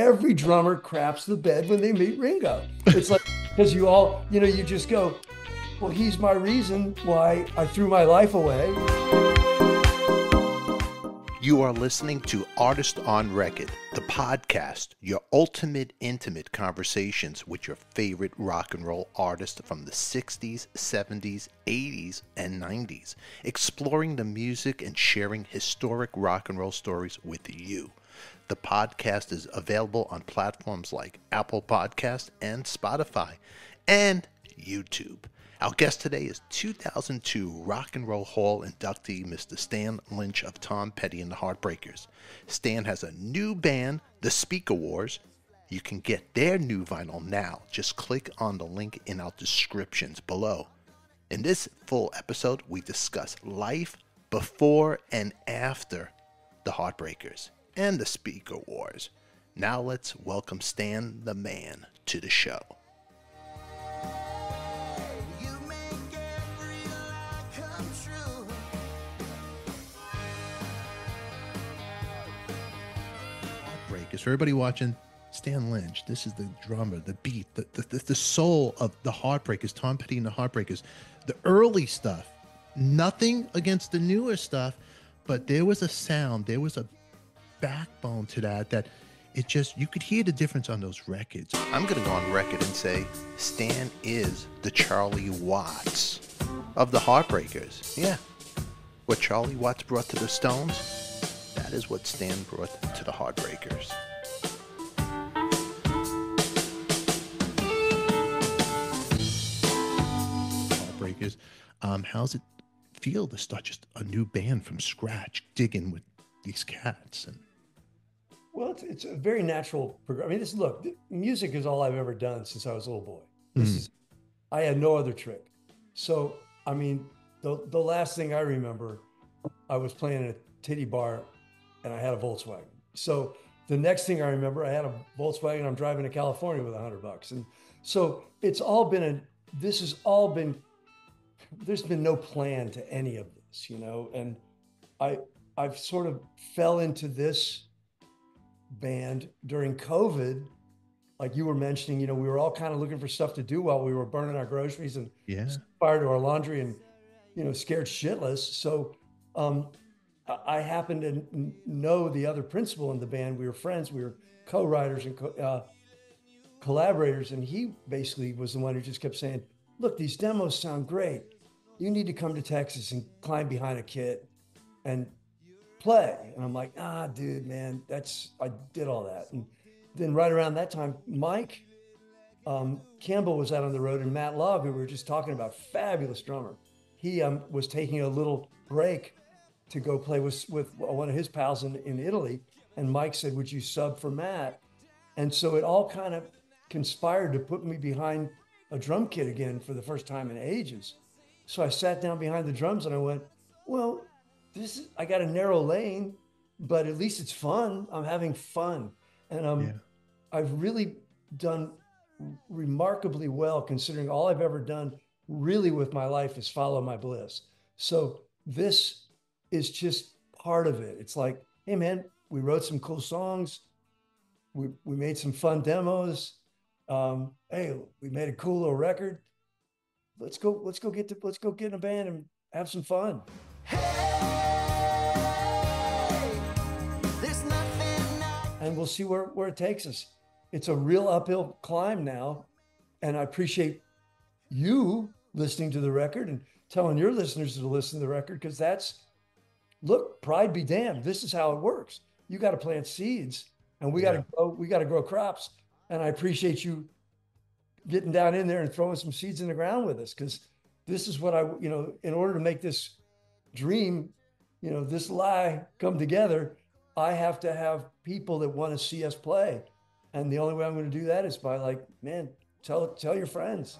every drummer craps the bed when they meet Ringo. It's like, because you all, you just go, well, he's my reason why I threw my life away. You are listening to Artist on Record, the podcast, your ultimate intimate conversations with your favorite rock and roll artists from the 60s, 70s, 80s, and 90s, exploring the music and sharing historic rock and roll stories with you. The podcast is available on platforms like Apple Podcasts and Spotify and YouTube. Our guest today is 2002 Rock and Roll Hall inductee Mr. Stan Lynch of Tom Petty and the Heartbreakers. Stan has a new band, The Speaker Wars. You can get their new vinyl now. Just click on the link in our descriptions below. In this full episode, we discuss life before and after the Heartbreakers and The Speaker Wars. Now let's welcome Stan the Man to the show. For everybody watching, Stan Lynch, this is the drummer, the beat, the soul of the Heartbreakers, Tom Petty and the Heartbreakers. The early stuff, nothing against the newer stuff, but there was a sound, there was a backbone to that it just, you could hear the difference on those records. I'm going to go on record and say Stan is the Charlie Watts of the Heartbreakers. Yeah, what Charlie Watts brought to the Stones, that is what Stan brought to the Heartbreakers. Heartbreakers. How's it feel to start just a new band from scratch, digging with these cats? And well, it's a very natural progression. I mean, look, music is all I've ever done since I was a little boy. I had no other trick. So, I mean, the last thing I remember, I was playing in a titty bar and I had a Volkswagen. So the next thing I remember, I had a Volkswagen. I'm driving to California with $100. And so there's been no plan to any of this, and I've sort of fell into this band during COVID. Like you were mentioning, we were all kind of looking for stuff to do while we were burning our groceries and fire to our laundry and, scared shitless. So, I happened to know the other principal in the band. We were friends. We were co-writers and collaborators. And he basically was the one who just kept saying, look, these demos sound great. You need to come to Texas and climb behind a kit and play. And I'm like, dude, man, I did all that. And then right around that time, Mike Campbell was out on the road, and Matt Log, who we were just talking about, fabulous drummer. He was taking a little break to go play with one of his pals in Italy. And Mike said, would you sub for Matt? And so it all kind of conspired to put me behind a drum kit again for the first time in ages. So I sat down behind the drums and I went, well, I got a narrow lane, but at least it's fun. I'm having fun. And I've really done remarkably well, considering all I've ever done really with my life is follow my bliss. So this is just part of it. It's like, hey man, we wrote some cool songs. We made some fun demos. Hey, we made a cool little record. Let's go get in a band and have some fun. And we'll see where it takes us. It's a real uphill climb now. And I appreciate you listening to the record and telling your listeners to listen to the record, because look, pride be damned. This is how it works. You got to plant seeds, and we got to grow crops. And I appreciate you getting down in there and throwing some seeds in the ground with us, because this is what in order to make this dream, this lie come together, I have to have people that want to see us play. And the only way I'm going to do that is by tell your friends.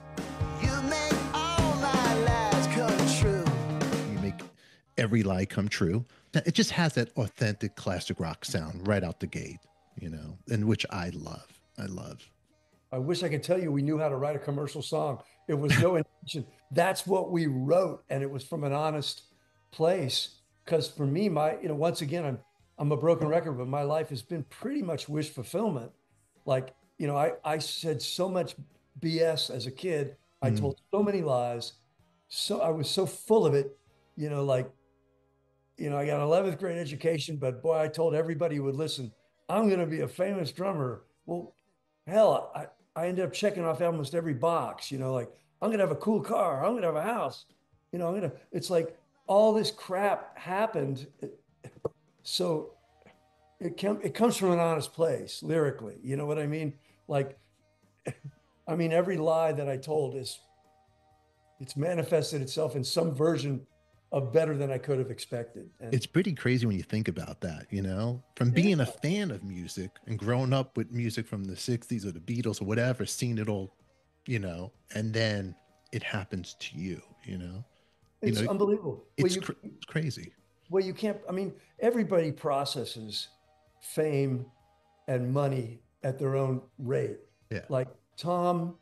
You make all my lies come true. You make every lie come true. It just has that authentic classic rock sound right out the gate, and which I love. I wish I could tell you we knew how to write a commercial song. It was no intention. That's what we wrote, and it was from an honest place. Because for me, once again, I'm a broken record, but my life has been pretty much wish fulfillment. Like, I said so much BS as a kid. I Mm. told so many lies. So I was so full of it, like, I got an 11th grade education, but boy, I told everybody who would listen, I'm going to be a famous drummer. Well, hell, I ended up checking off almost every box, like, I'm going to have a cool car. I'm going to have a house. It's like all this crap happened. So it comes from an honest place lyrically. You know what I mean? Like, I mean, every lie that I told it's manifested itself in some version of better than I could have expected. And It's pretty crazy when you think about that, you know, from yeah, being a fan of music and growing up with music from the 60s or the Beatles or whatever, seeing it all, and then it happens to you, you it's know, unbelievable. it's crazy. You can't, I mean, everybody processes fame and money at their own rate. Yeah. Like Tom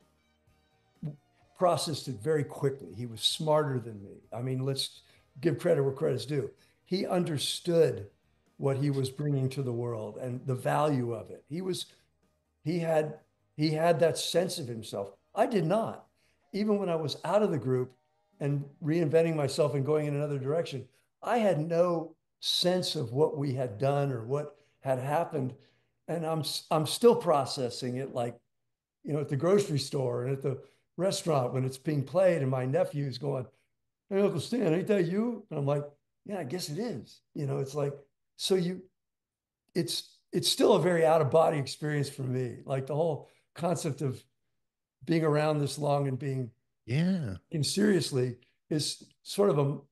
processed it very quickly. He was smarter than me. I mean, let's give credit where credit's due. He understood what he was bringing to the world and the value of it. He had he had that sense of himself. I did not. Even when I was out of the group and reinventing myself and going in another direction, I had no sense of what we had done or what had happened. And I'm still processing it, like, at the grocery store and at the restaurant when it's being played, and my nephew's going, "Hey, Uncle Stan, ain't that you?" And I'm like, "Yeah, I guess it is." It's like, so it's still a very out of body experience for me. Like the whole concept of being around this long and being Yeah. taken seriously is sort of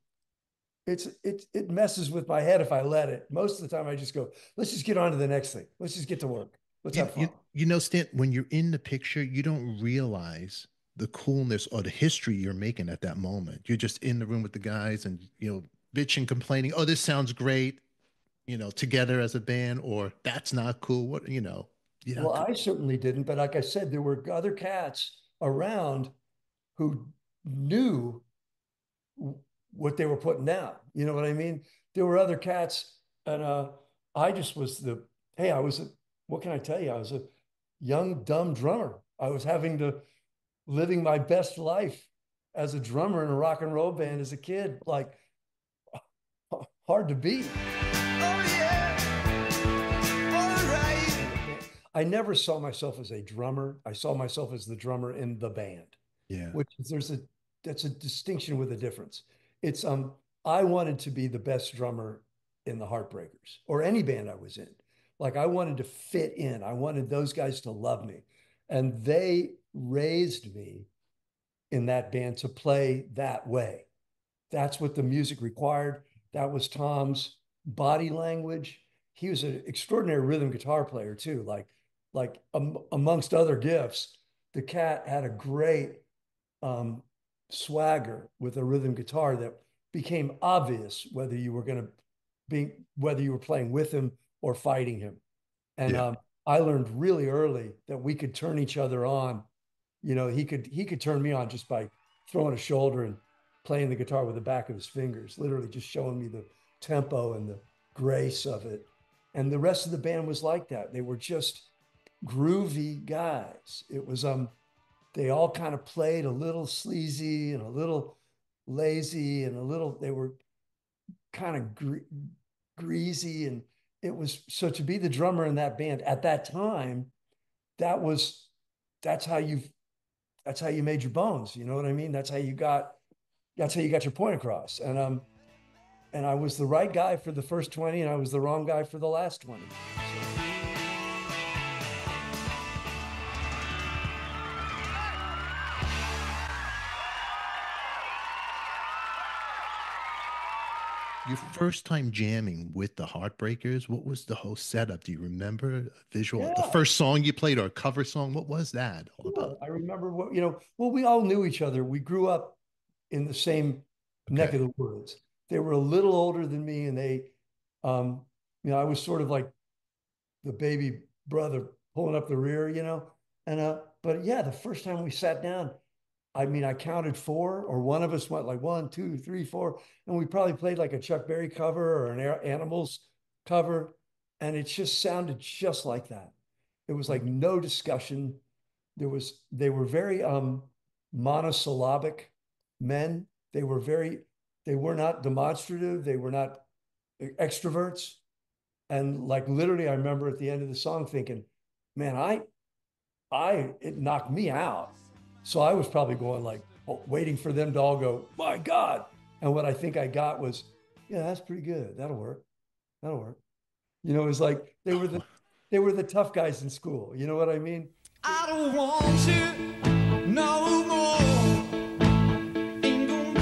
it messes with my head if I let it. Most of the time I just go, let's just get on to the next thing. Let's just get to work. Let's You, have fun. you, Stan, when you're in the picture, you don't realize the coolness or the history you're making at that moment. You're just in the room with the guys and, bitching, complaining, oh, this sounds great, together as a band, or that's not cool. You know, Well, I certainly didn't, but like I said, there were other cats around who knew what they were putting down. You know what I mean? There were other cats, and I just was hey, what can I tell you? I was a young, dumb drummer. I was living my best life as a drummer in a rock and roll band as a kid. Like, hard to beat. Oh, yeah. All right. I never saw myself as a drummer. I saw myself as the drummer in the band, yeah, which is that's a distinction with a difference. It's I wanted to be the best drummer in the Heartbreakers or any band I was in. Like, I wanted to fit in. I wanted those guys to love me. And they raised me in that band to play that way. That's what the music required. That was Tom's body language. He was an extraordinary rhythm guitar player too. Amongst other gifts, the cat had a great um, swagger with a rhythm guitar that became obvious whether you were playing with him or fighting him. And yeah, I learned really early that we could turn each other on. He could turn me on just by throwing a shoulder and playing the guitar with the back of his fingers, literally just showing me the tempo and the grace of it. And the rest of the band was like that. They were just groovy guys. They all kind of played a little sleazy and a little lazy and they were kind of greasy. And it was, so to be the drummer in that band at that time, that was, that's how you that's how you made your bones. You know what I mean? That's how you got your point across. And I was the right guy for the first 20 and I was the wrong guy for the last 20. So, your first time jamming with the Heartbreakers, what was the whole setup? Do you remember a visual? The yeah, first song you played or a cover song? What was that all about? sure. I remember well, we all knew each other. We grew up in the same neck Okay. of the woods. They were a little older than me, and um, I was sort of like the baby brother pulling up the rear, but yeah, the first time we sat down, I mean, I counted four, or one of us went like one, two, three, four, and we probably played like a Chuck Berry cover or an Animals cover, and it just sounded just like that. It was like no discussion. They were very monosyllabic men. They were very, they were not demonstrative. They were not extroverts. And like literally, I remember at the end of the song thinking, man, it knocked me out. So I was probably going like waiting for them to all go, my God. And what I think I got was, yeah, that's pretty good. That'll work. That'll work. It was like they were the tough guys in school. You know what I mean? I don't want you no more. Ain't gonna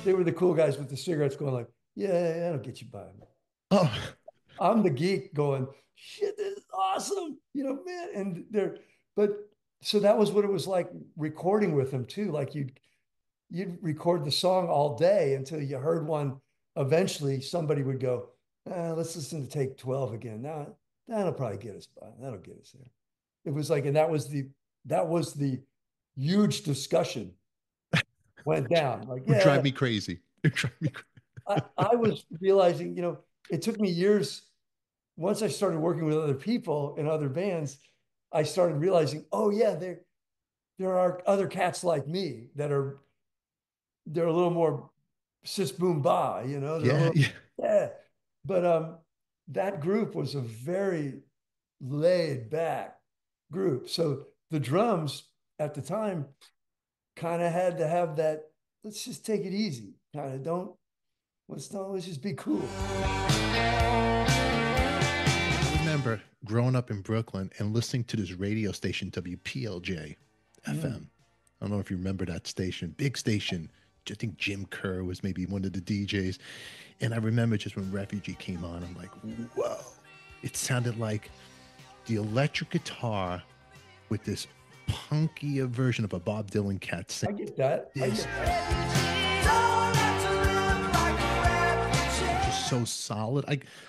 They were the cool guys with the cigarettes going like, yeah, that'll get you by. Oh, I'm the geek going, shit, this is awesome. Man. And but so that was what it was like recording with them too. Like you'd record the song all day until you heard one. Eventually somebody would go, let's listen to take 12 again. Now that'll probably get us by. That'll get us there. It was like, and that was the huge discussion went down. Like, it would yeah, drive me crazy. It would drive me crazy. I was realizing, it took me years. Once I started working with other people in other bands, I started realizing, oh yeah, there are other cats like me that they're a little more sis boom ba, they're a Yeah, little, yeah. yeah. But that group was a very laid back group. So the drums at the time kind of had to have that, let's just take it easy. Kind of let's just be cool. I remember growing up in Brooklyn and listening to this radio station, WPLJ FM. I don't know if you remember that station, big station. I think Jim Kerr was maybe one of the DJs. And I remember just when Refugee came on, I'm like, whoa. It sounded like the electric guitar with this punkier version of a Bob Dylan cat I sing. get that. I This get that. just so solid.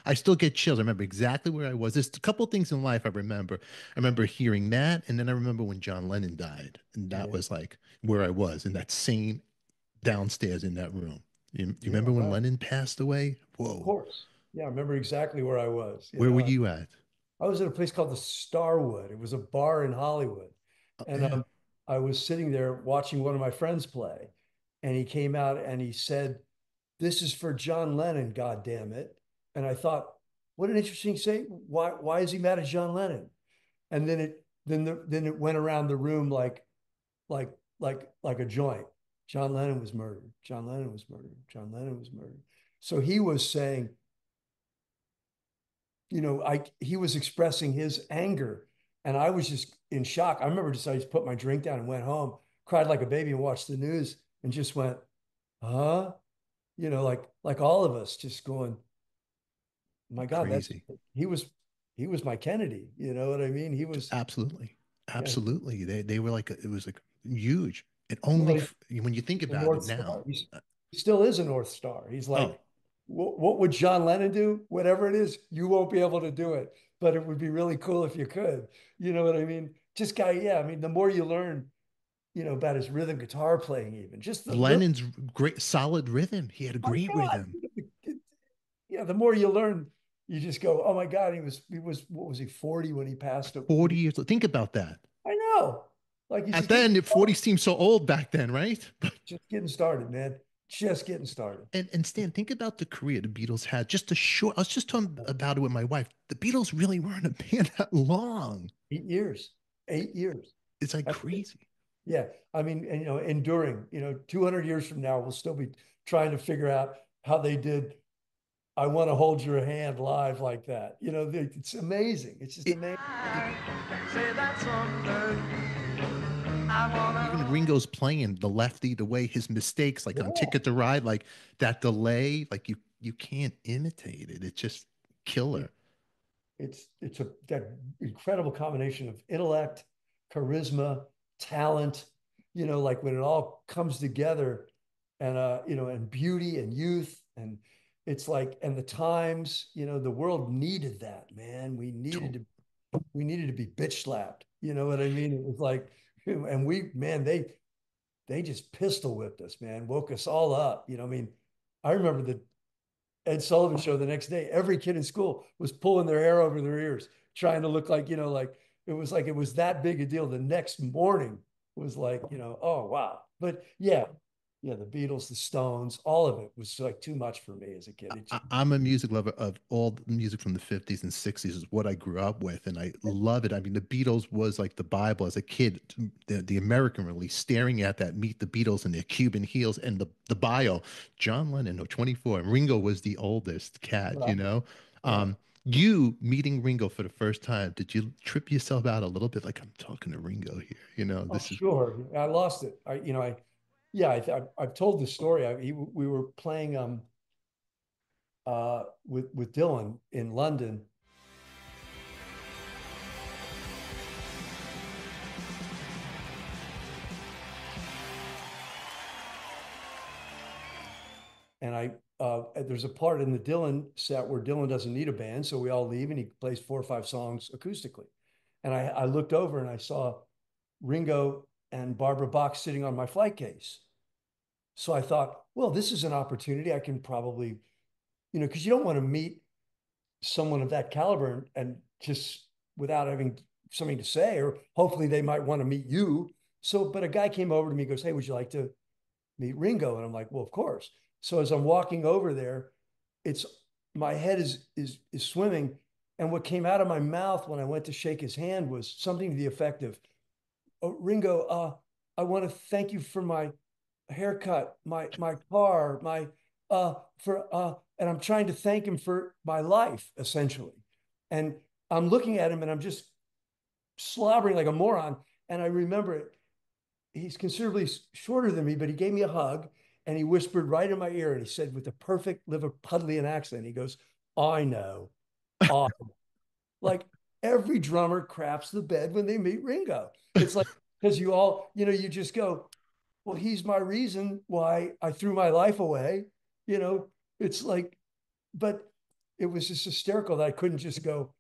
I still get chills. I remember exactly where I was. There's a couple things in life I remember. I remember hearing that, and then I remember when John Lennon died, and that Yeah, was like where I was in that same downstairs in that room. You yeah, remember when right. Lennon passed away? Of Whoa. course. Yeah, I remember exactly where I was. Where were you at? I was at a place called the Starwood. It was a bar in Hollywood. And Yeah. I was sitting there watching one of my friends play. And he came out and he said, this is for John Lennon, God damn it. And I thought, what an interesting say. Why is he mad at John Lennon? And then it went around the room like like a joint. John Lennon was murdered. John Lennon was murdered. John Lennon was murdered. So he was saying, he was expressing his anger, and I was just in shock. I remember just I just put my drink down and went home, cried like a baby, and watched the news, and just went, huh? Like all of us, just going, my God, Crazy. he was he was my Kennedy. You know what I mean? He was, Absolutely. yeah. Absolutely. They were like, it was like huge. And Well, only he's when you think the about it North now. Star. He still is a North Star. He's Oh, like, what would John Lennon do? Whatever it is, you won't be able to do it, but it would be really cool if you could. You know what I mean? Just guy, yeah. I mean, the more you learn, about his rhythm guitar playing, even just the little, Lennon's great, solid rhythm. He had a my great God, rhythm. yeah. The more you learn, you just go, oh my God, he was what was he 40 when he passed? 40 years. Think about that. I know, like he's At just getting then, started. 40 seemed so old back then, right? Just getting started, man. Just getting started. And Stan, think about the career the Beatles had. Just a short. I was just talking about it with my wife. The Beatles really weren't a band that long. 8 years, 8 years. It's like That's it. crazy. Yeah. I mean, and enduring, 200 years from now, we'll still be trying to figure out how they did I Want to Hold Your Hand live like that. It's amazing. It's just It, amazing. say that someday. I even wanna. Ringo's playing the lefty, the way his mistakes, like on Yeah. Ticket to Ride, like that delay, like you can't imitate it. It's just It, killer. it's that incredible combination of intellect, charisma, talent, like when it all comes together and and beauty and youth, and it's like, and the times, the world needed that, man. We needed to be bitch slapped. You know what I mean? It was like, and man, they just pistol whipped us, man, woke us all up. I mean, I remember Ed Sullivan show the next day, every kid in school was pulling their hair over their ears, trying to look like, like it was that big a deal. The next morning was like, oh wow. But yeah, yeah, the Beatles, the Stones, all of it was like too much for me as a kid. It just I'm a music lover of all the music from the 50s and 60s is what I grew up with, and I love it. I mean, the Beatles was like the Bible as a kid, the American release, staring at that Meet the Beatles and their Cuban heels and the bio. John Lennon, no, 24, and Ringo was the oldest cat, right, right. You meeting Ringo for the first time, did you trip yourself out a little bit? Like, I'm talking to Ringo here, Oh, this is sure. I lost it. Yeah, I've told the story. We were playing with Dylan in London, and there's a part in the Dylan set where Dylan doesn't need a band, so we all leave and he plays 4 or 5 songs acoustically. And I looked over and I saw Ringo and Barbara Bach sitting on my flight case. So I thought, well, this is an opportunity. I can probably, because you don't want to meet someone of that caliber and just without having something to say, or hopefully they might want to meet you. So, but a guy came over to me and goes, "Hey, would you like to meet Ringo?" And I'm like, "Well, of course." So as I'm walking over there, it's my head is swimming. And what came out of my mouth when I went to shake his hand was something to the effect of, "Oh, Ringo, I want to thank you for my haircut, my car, my for and I'm trying to thank him for my life, essentially." And I'm looking at him and I'm just slobbering like a moron. And I remember it. He's considerably shorter than me, but he gave me a hug and he whispered right in my ear and he said with a perfect Liverpudlian accent, he goes, "I know. I like every drummer craps the bed when they meet Ringo. It's like because you all, you just go, well, he's my reason why I threw my life away. You know, it's like, but it was just hysterical that I couldn't just go,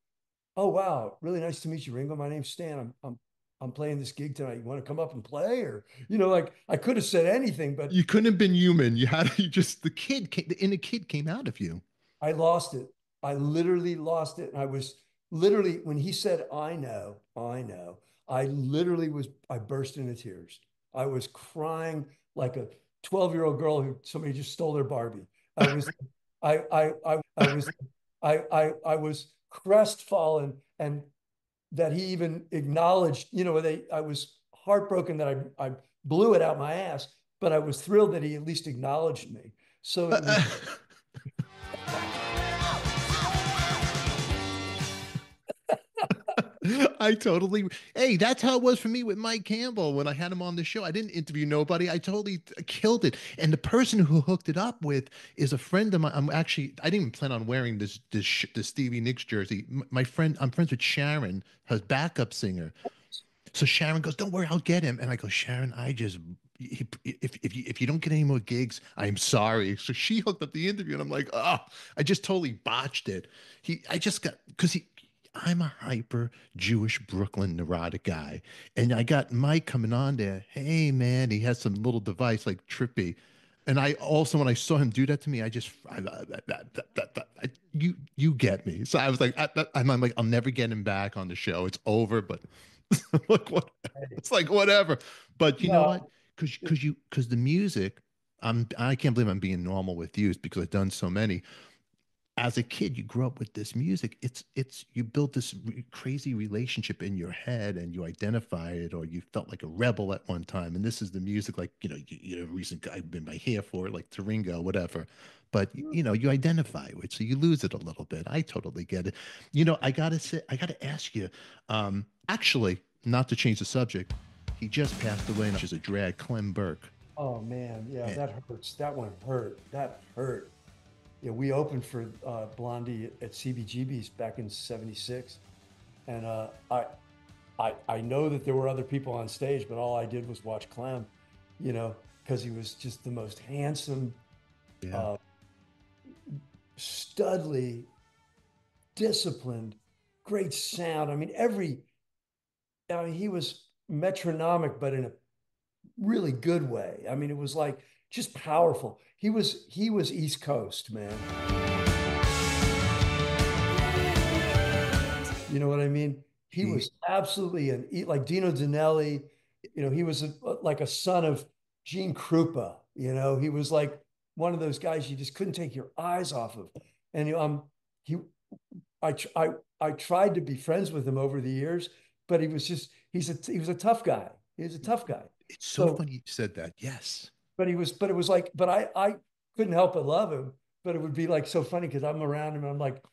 "Oh wow, really nice to meet you, Ringo. My name's Stan. I'm playing this gig tonight. You want to come up and play?" Or, like I could have said anything, but you couldn't have been human. You had you just the inner kid came out of you. I lost it. I literally lost it. And I was literally, when he said, I know, I burst into tears. I was crying like a 12-year-old girl who somebody just stole their Barbie. I was, I was, I was crestfallen and that he even acknowledged, I was heartbroken that I blew it out my ass, but I was thrilled that he at least acknowledged me. So it was, I totally, hey, that's how it was for me with Mike Campbell when I had him on the show. I didn't interview nobody. I totally killed it. And the person who hooked it up with is a friend of mine. I didn't even plan on wearing this Stevie Nicks jersey. My friend, I'm friends with Sharon, her backup singer. So Sharon goes, "Don't worry, I'll get him." And I go, "Sharon, if you don't get any more gigs, I'm sorry." So she hooked up the interview, and I'm like, "Oh, I just totally botched it." I just got because I'm a hyper Jewish Brooklyn neurotic guy, and I got Mike coming on there. Hey man, he has some little device like trippy. And I also, when I saw him do that to me, you get me. So I was like, I'm like, I'll never get him back on the show. It's over. But like what? It's like whatever. But you know what? no, Because the music, I can't believe I'm being normal with you because I've done so many. As a kid, you grew up with this music. It's you built this crazy relationship in your head, and you identify it, or you felt like a rebel at one time. And this is the music, like you reason I've been my hair for it, like Taringo, whatever. But you identify with, so you lose it a little bit. I totally get it. I gotta ask you. Actually, not to change the subject, he just passed away, which is a drag, Clem Burke. oh man, yeah, And that hurts. That one hurt. That hurt. Yeah, we opened for Blondie at CBGB's back in '76, and I know that there were other people on stage, but all I did was watch Clem, because he was just the most handsome, yeah, uh, studly, disciplined, great sound. I mean, he was metronomic, but in a really good way. I mean, it was like just powerful. He was East Coast, man. You know what I mean? He He, was absolutely like Dino Danelli. He was like a son of Gene Krupa. He was like one of those guys you just couldn't take your eyes off of. And he, I, I tried to be friends with him over the years, but he was a tough guy. He was a tough guy. it's so So, funny you said that. Yes. but it was like, but I couldn't help but love him. But it would be like so funny because I'm around him and I'm like,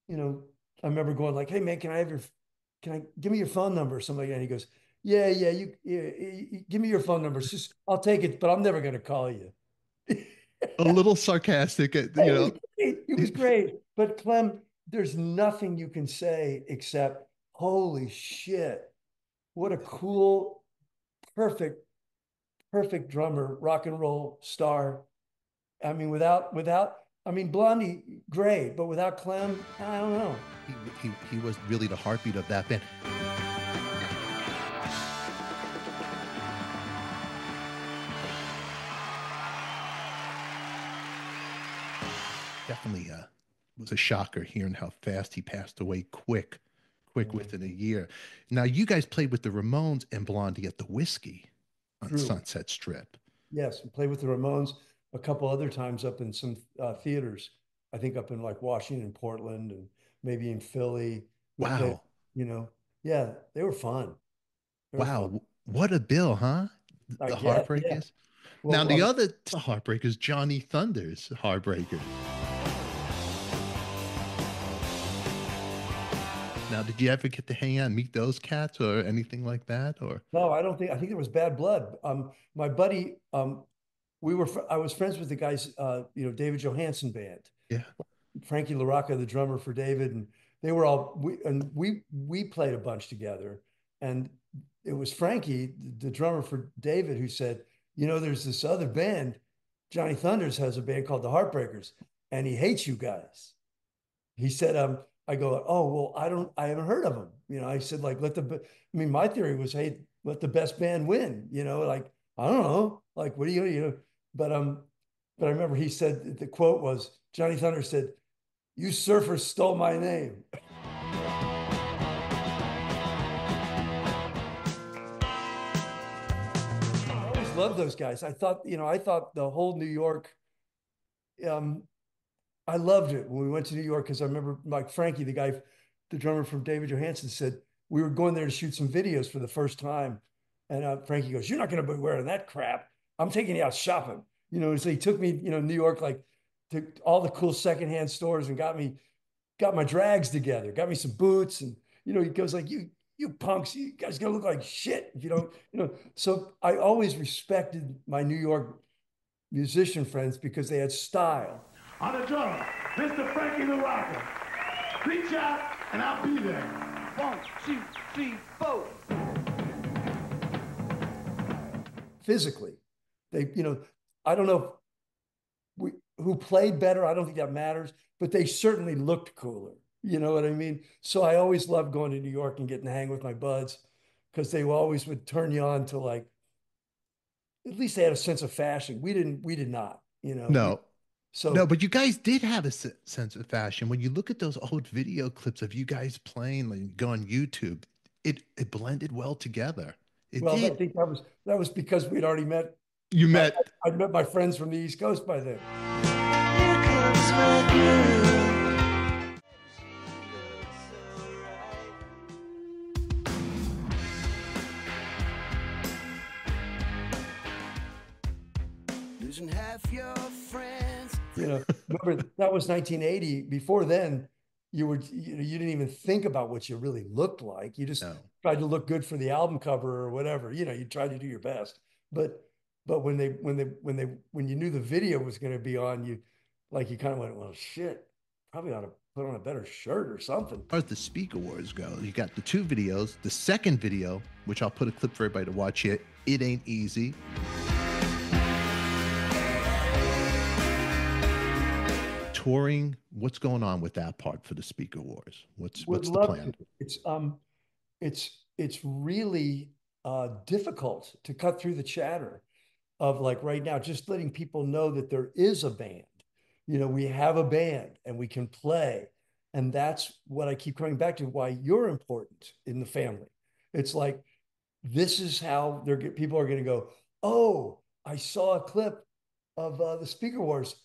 you know, I remember going like, "Hey man, can I give me your phone number?" Or something like that. And he goes, "Yeah, yeah, give me your phone number. It's just I'll take it, but I'm never gonna call you." A little sarcastic, He was great. He was great. But Clem, there's nothing you can say except, "Holy shit, what a cool, perfect, perfect drummer, rock and roll star." I mean, I mean, Blondie, great, but without Clem, I don't know. he was really the heartbeat of that band. Definitely was a shocker hearing how fast he passed away quick Yeah, within a year. Now you guys played with the Ramones and Blondie at the Whiskey on true. Sunset Strip. Yes, we played with the Ramones a couple other times up in some theaters. I think up in like Washington, Portland, and maybe in Philly. We played, Wow. you know, yeah, they were fun. They were fun. Wow. What a bill, huh? I The guess, yeah. Heartbreakers. Now Well, the other Heartbreakers, Johnny Thunder's Heartbreakers. Now, did you ever get to hang out and meet those cats or anything like that? Or no, I don't think. I think there was bad blood. My buddy, I was friends with the guys, David Johansen band. yeah. Frankie LaRocca, the drummer for David, and they were all we played a bunch together. And it was Frankie, the drummer for David, who said, there's this other band, Johnny Thunders has a band called the Heartbreakers, and he hates you guys. He said, I go, oh well, I haven't heard of them. I said, like, I mean, my theory was, hey, let the best band win. Like, I don't know, like, what do but but I remember he said the quote was Johnny Thunder said, "You surfers stole my name." I always loved those guys. I thought the whole New York, um, I loved it when we went to New York because I remember Mike Frankie, the drummer from David Johansen, said we were going there to shoot some videos for the first time, and Frankie goes, "You're not going to be wearing that crap. I'm taking you out shopping." So he took me, New York, like to all the cool secondhand stores and got my drags together, got me some boots, and he goes like, "You punks, you guys gonna look like shit if you don't." So I always respected my New York musician friends because they had style. On the drummer, Mr. Frankie the Rocker. Reach out and I'll be there. 1, 2, 3, 4. Physically, they, I don't know who played better. I don't think that matters, but they certainly looked cooler. You know what I mean? So I always loved going to New York and getting to hang with my buds because they always would turn you on to, like, at least they had a sense of fashion. We did not, No, no, so, but you guys did have a sense of fashion. When you look at those old video clips of you guys playing, like go on YouTube, it blended well together. It well, I did. think that was because we'd already met. You I, met. I'd met my friends from the East Coast by then. Here comes my girl. Losing half your friends. Remember that was 1980. Before then, you didn't even think about what you really looked like. You just No, tried to look good for the album cover or whatever. You tried to do your best. But when you knew the video was going to be on, you kind of went, well, shit, probably ought to put on a better shirt or something. as far as the Speaker Wars go, you got the two videos. The second video, which I'll put a clip for everybody to watch here, It Ain't Easy. Touring, what's going on with that part for the Speaker Wars? Would What's the love to. plan? It's really difficult to cut through the chatter. of like right now, just letting people know that there is a band. We have a band and we can play. And that's what I keep coming back to, why you're important in the family. It's like, this is how people are going to go, oh, I saw a clip of the Speaker Wars.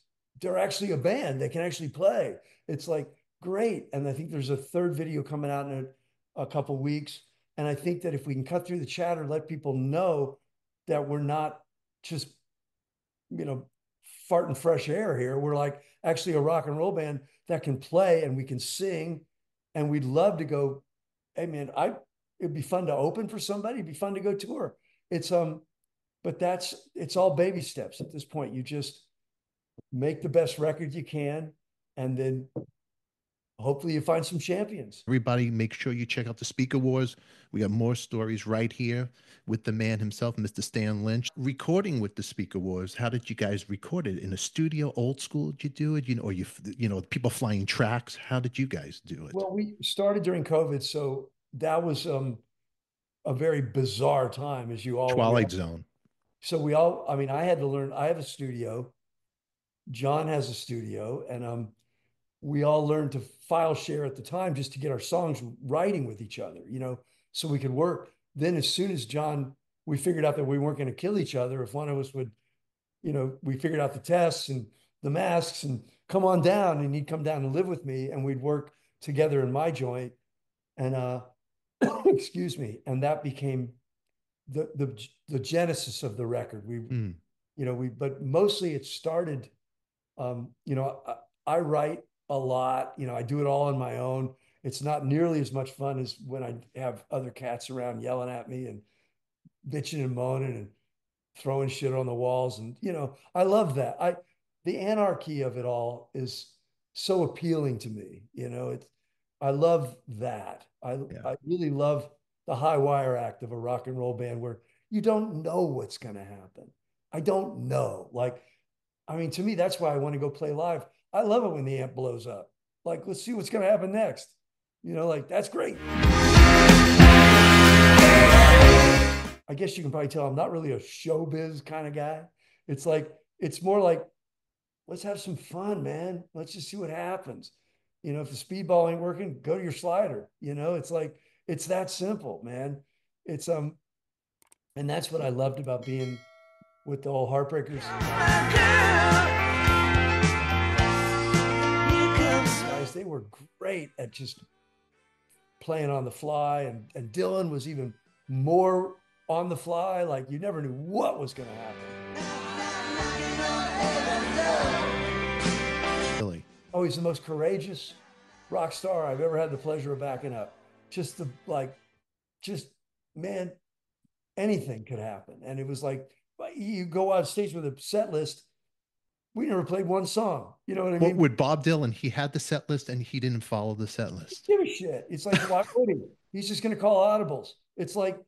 They're actually a band. They can actually play. It's like, great. And I think there's a third video coming out in a couple of weeks. And I think that if we can cut through the chatter, let people know that we're not just, you know, farting fresh air here. We're like actually a rock and roll band that can play and we can sing. And we'd love to go, hey man, it'd be fun to open for somebody. It'd be fun to go tour. It's but it's all baby steps at this point. You just make the best record you can, and then hopefully you find some champions. Everybody, make sure you check out the Speaker Wars. We got more stories right here with the man himself, Mr. Stan Lynch. Recording with the Speaker Wars, how did you guys record it? In a studio, old school, did you do it? Or people flying tracks? How did you guys do it? Well, we started during COVID, so that was a very bizarre time, as you all Twilight Zone. So I mean, I had to learn. I have a studio. John has a studio, and we all learned to file share at the time just to get our songs writing with each other, so we could work. Then as soon as we figured out that we weren't going to kill each other if one of us would, we figured out the tests and the masks and come on down, and he'd come down and live with me and we'd work together in my joint. And excuse me. And that became the genesis of the record. But mostly it started, I write a lot, I do it all on my own. It's not nearly as much fun as when I have other cats around yelling at me and bitching and moaning and throwing shit on the walls. And, I love that. The anarchy of it all is so appealing to me. I love that. I really love the high wire act of a rock and roll band where you don't know what's going to happen. I don't know. Like, I mean, to me, that's why I want to go play live. I love it when the amp blows up. Like, let's see what's going to happen next. Like, that's great. I guess you can probably tell I'm not really a showbiz kind of guy. It's more like, let's have some fun, man. Let's just see what happens. If the speedball ain't working, go to your slider. It's like, it's that simple, man. And that's what I loved about being with the whole Heartbreakers. Guys, they were great at just playing on the fly, and Dylan was even more on the fly. Like, you never knew what was going to happen. Really? Oh, he's the most courageous rock star I've ever had the pleasure of backing up. Man, anything could happen. And it was like, you go on stage with a set list. We never played one song. You know what I mean? With Bob Dylan, he had the set list and he didn't follow the set list. Give a shit. It's like, why would he? He's just going to call audibles. It's like,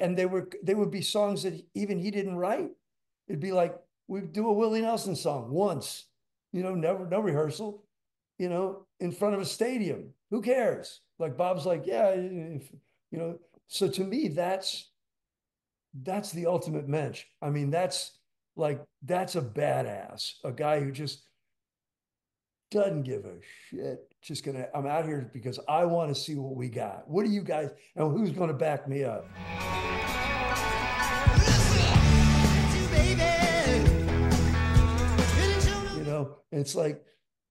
and they would be songs that even he didn't write. It'd be like, we'd do a Willie Nelson song once, never, no rehearsal, in front of a stadium. Who cares? Like, Bob's like, yeah, so to me, that's the ultimate mensch. I mean, that's a badass, a guy who just doesn't give a shit. I'm out here because I want to see what we got. What do you guys, and who's going to back me up? It's like,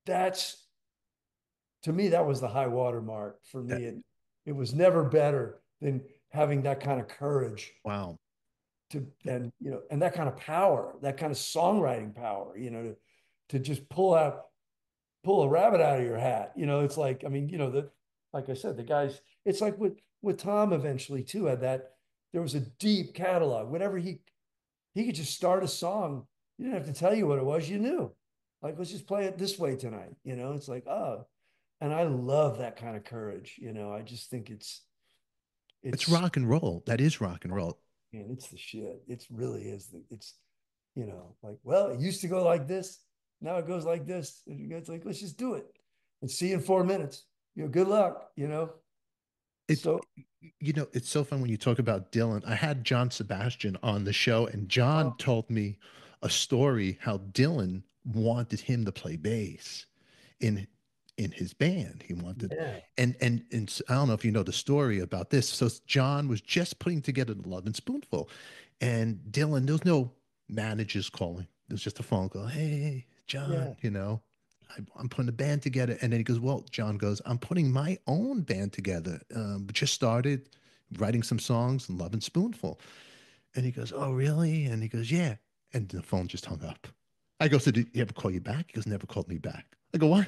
to me, that was the high water mark for me. It was never better than having that kind of courage. Wow. And that kind of power, that kind of songwriting power, to just pull a rabbit out of your hat. It's like, I mean, like I said, the guys, it's like with Tom eventually too, had that, there was a deep catalog. Whenever he could just start a song, you didn't have to tell you what it was, you knew. Like, let's just play it this way tonight. It's like, oh, and I love that kind of courage. I just think it's rock and roll. That is rock and roll. Man, it's the shit. It really is. Like, well, it used to go like this. Now it goes like this. And it's like, let's just do it and see you in 4 minutes. Good luck, It, So, it's so fun when you talk about Dylan. I had John Sebastian on the show, and John oh, told me a story how Dylan wanted him to play bass in in his band. He wanted, yeah, and I don't know if you know the story about this. So John was just putting together the Love and Spoonful, and Dylan, there was no managers calling. It was just a phone call. Hey, John, yeah, I'm putting a band together. And then he goes, well, John goes, I'm putting my own band together. Just started writing some songs, Love and Spoonful. And he goes, oh, really? And he goes, yeah. And the phone just hung up. I go, so did he ever call you back? He goes, never called me back. I go, what?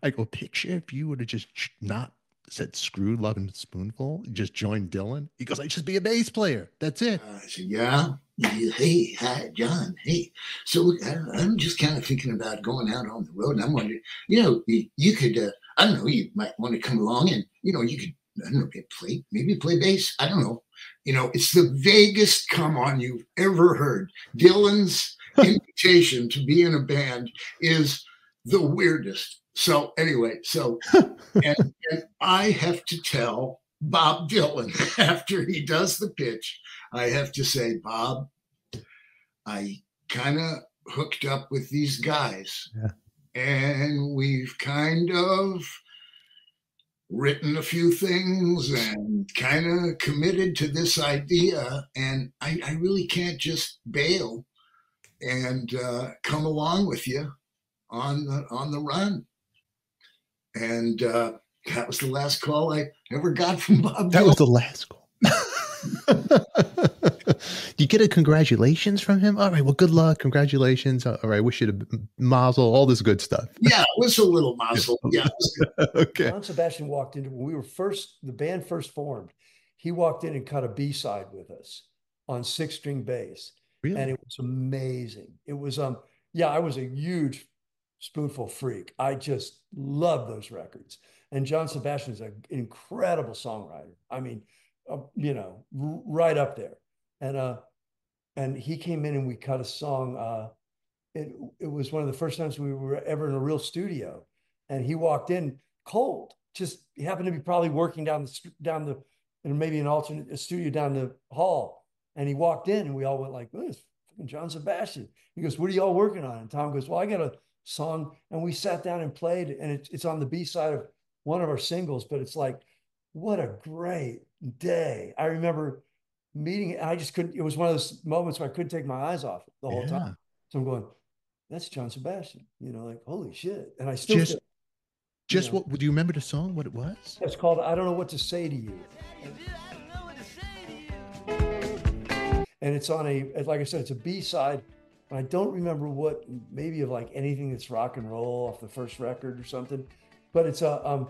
I go, picture if you would have just not said screw Love and Spoonful, just joined Dylan. He goes, I'd just be a bass player. That's it. I said, yeah. Hey, hi, John. Hey, so I'm just kind of thinking about going out on the road. And I'm wondering, you could, I don't know, you might want to come along and, you could, I don't know, maybe play bass. I don't know. It's the vaguest come on you've ever heard. Dylan's invitation to be in a band is the weirdest. So anyway, and I have to tell Bob Dylan after he does the pitch, I have to say, Bob, I kind of hooked up with these guys, and we've kind of written a few things and kind of committed to this idea, and I really can't just bail and come along with you on the run. And that was the last call I ever got from Bob Dylan. That was the last call. You get a congratulations from him? All right, well, good luck. Congratulations. All right, wish you a mazel, all this good stuff. Yeah, it was a little mazel. Yeah. Okay. John Sebastian walked into, when the band first formed, he walked in and cut a B-side with us on 6-string bass. Really? And it was amazing. It was, I was a huge Spoonful freak. I just love those records. And John Sebastian is an incredible songwriter. I mean, right up there. And he came in and we cut a song. It was one of the first times we were ever in a real studio. And he walked in cold. Just he happened to be probably working down the and maybe an alternate studio down the hall. And he walked in and we all went like, oh, it's fucking John Sebastian. He goes, what are y'all working on? And Tom goes, well, I got a song. And we sat down and played, and it's on the B-side of one of our singles, but it's like, what a great day. I remember meeting it, and I just couldn't, it was one of those moments where I couldn't take my eyes off it the whole time. So I'm going, that's John Sebastian, like, holy shit. And I still what do you remember the song, what it was? It's called I Don't Know What to Say to You. And it's on like I said, it's a B-side. And I don't remember maybe of like anything that's rock and roll off the first record or something, but it's a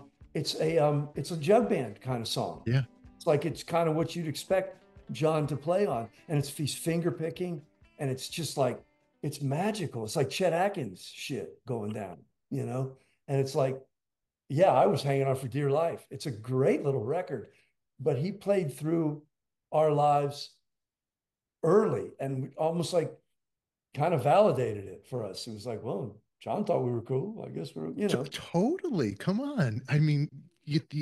jug band kind of song. Yeah. It's kind of what you'd expect John to play on. And he's finger picking, and it's just like, it's magical. It's like Chet Atkins shit going down, and it's like, yeah, I was hanging on for dear life. It's a great little record, but he played through our lives early and almost like kind of validated it for us. It was like, well, John thought we were cool. I guess we're, Totally. Come on. I mean,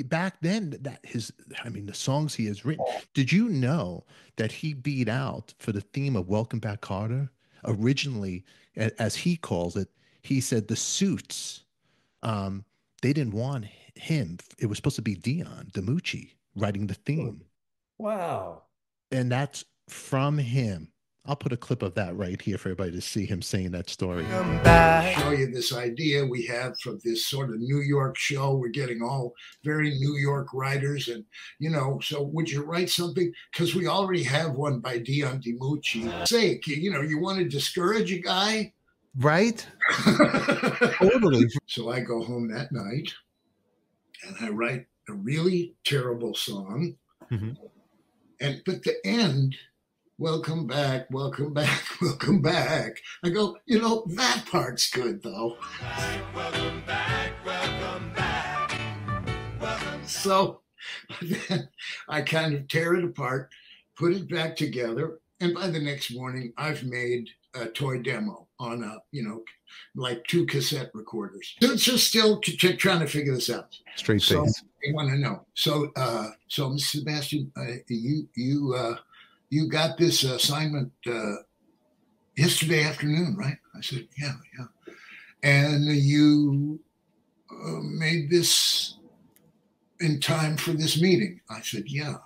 back then, the songs he has written. Did you know that he beat out for the theme of Welcome Back, Carter? Originally, as he calls it, he said the Suits, they didn't want him. It was supposed to be Dion DiMucci writing the theme. Wow. And that's from him. I'll put a clip of that right here for everybody to see him saying that story. Show you this idea we have from this sort of New York show. We're getting all very New York writers. And, so would you write something? Because we already have one by Dion DiMucci. Sake, you want to discourage a guy? Right? Totally. So I go home that night and I write a really terrible song. Mm-hmm. But the end, welcome back, welcome back, welcome back. I go, that part's good though. Welcome back, welcome back. So then I kind of tear it apart, put it back together, and by the next morning I've made a toy demo on a, like 2 cassette recorders. Dudes are still trying to figure this out. Straight So face. they want to know. So, Mr. Sebastian, you got this assignment yesterday afternoon, right? I said, yeah. And you made this in time for this meeting. I said, yeah.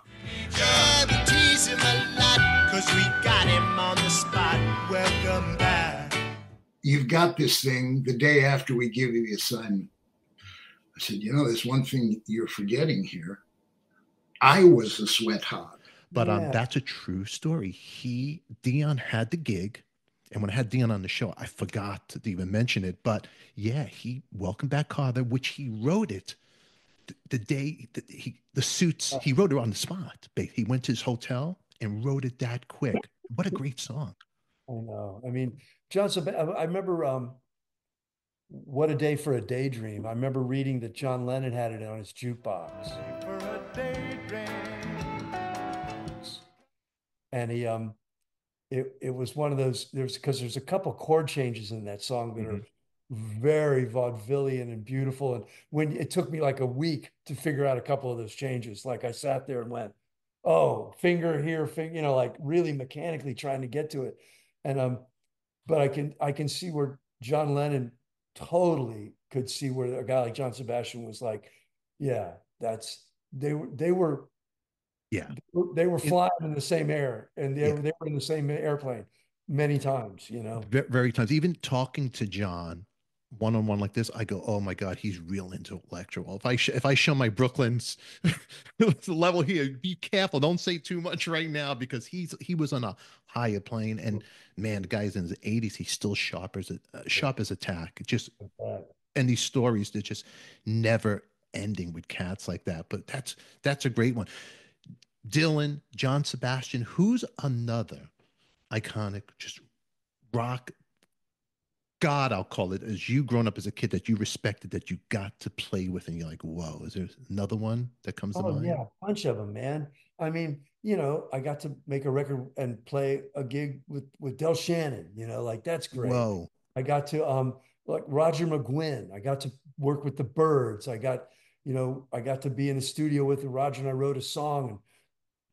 Yeah, we tease him a lot, 'cause we got him on the spot. Welcome back. You've got this thing the day after we give you the assignment. I said, there's one thing you're forgetting here. I was the sweat hog. But that's a true story. Dion had the gig, and when I had Dion on the show, I forgot to even mention it. But yeah, he Welcome Back Carter, which he wrote it the day that the suits, he wrote it on the spot. He went to his hotel and wrote it that quick. What a great song. I know. I mean, John Sebastian, I remember What a Day for a Daydream. I remember reading that John Lennon had it on his jukebox. For a daydream. And he it was one of those, there's a couple chord changes in that song that are very vaudevillian and beautiful. And when it took me like a week to figure out a couple of those changes, like I sat there and went, oh, finger here, finger, like really mechanically trying to get to it. And but I can see where John Lennon totally could see where a guy like John Sebastian was like, yeah, they were Yeah. they were flying in the same air, and they were in the same airplane many times, Very times. Even talking to John one-on-one like this, I go, oh my God, he's real into electro. If I show my Brooklyn's level here, be careful. Don't say too much right now, because he was on a higher plane, and man, the guy's in his 80s. He's still sharp as a tack. And these stories, they're just never ending with cats like that. But that's a great one. Dylan, John Sebastian, who's another iconic, just rock God, I'll call it, as you grown up as a kid that you respected, that you got to play with, and you're like, whoa, is there another one that comes to mind? Yeah, a bunch of them, man. I mean, I got to make a record and play a gig with Del Shannon, like that's great. Whoa. I got to like Roger McGuinn. I got to work with the Byrds. I got to be in the studio with Roger, and I wrote a song, and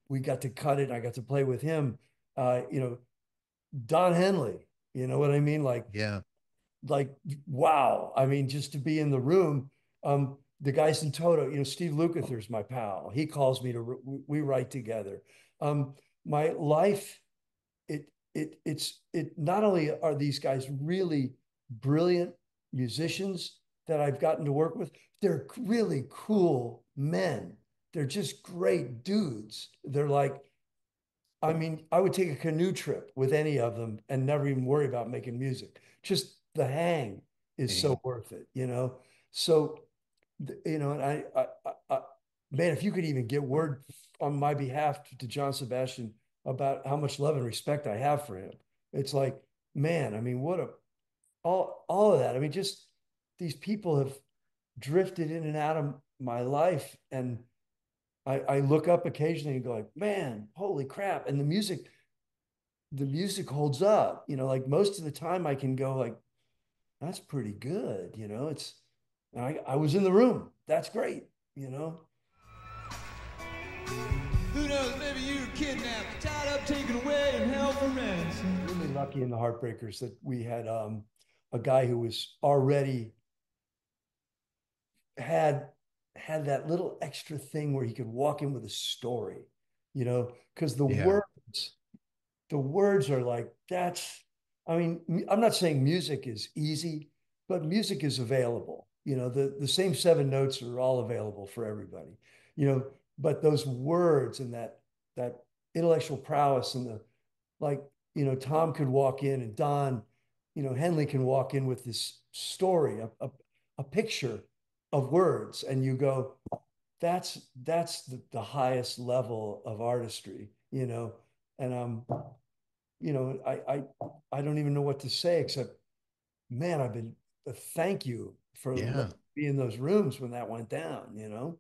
we got to cut it. I got to play with him. Don Henley, you know what I mean? Yeah. Wow. I mean, just to be in the room. The guys in Toto, Steve Lukather's my pal. He calls me we write together. My life, it's not only are these guys really brilliant musicians that I've gotten to work with, they're really cool men. They're just great dudes. They're like, I mean, I would take a canoe trip with any of them and never even worry about making music. Just the hang is so worth it, So, and man, if you could even get word on my behalf to John Sebastian about how much love and respect I have for him, it's like, man, I mean, all of that. I mean, just these people have drifted in and out of my life, and I look up occasionally and go like, man, holy crap. And the music holds up, like most of the time I can go like, that's pretty good. I was in the room. That's great. Who knows? Maybe you were kidnapped, tied up, taken away, and held for ransom. Really lucky in the Heartbreakers that we had a guy who was already had that little extra thing where he could walk in with a story, because the words are like, I mean, I'm not saying music is easy, but music is available. The same 7 notes are all available for everybody, but those words and that intellectual prowess and Tom could walk in, and Don, Henley can walk in with this story, a picture of words, and you go, that's the highest level of artistry, and I don't even know what to say except, man, thank you for being in those rooms when that went down.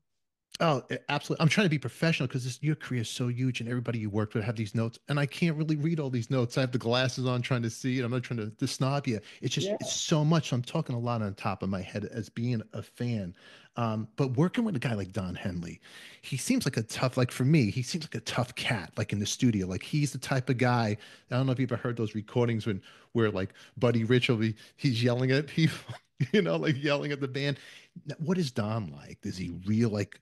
Oh, absolutely. I'm trying to be professional because your career is so huge and everybody you worked with have these notes. And I can't really read all these notes. I have the glasses on trying to see it. I'm not trying to snob you. It's just, Yeah. it's so much. So I'm talking a lot on top of my head as being a fan. But working with a guy like Don Henley, he seems like a tough, like for me, he seems like a tough cat, like in the studio. Like he's the type of guy. I don't know if you've ever heard those recordings where like Buddy Rich he's yelling at people, like yelling at the band. What is Don like? Is he real like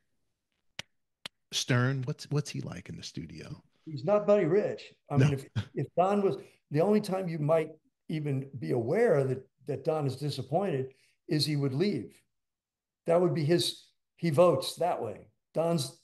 Stern? What's he like in the studio? He's not Buddy Rich. I No. mean, if Don was the only time you might even be aware that Don is disappointed is he would leave. That would be his. He votes that way. Don's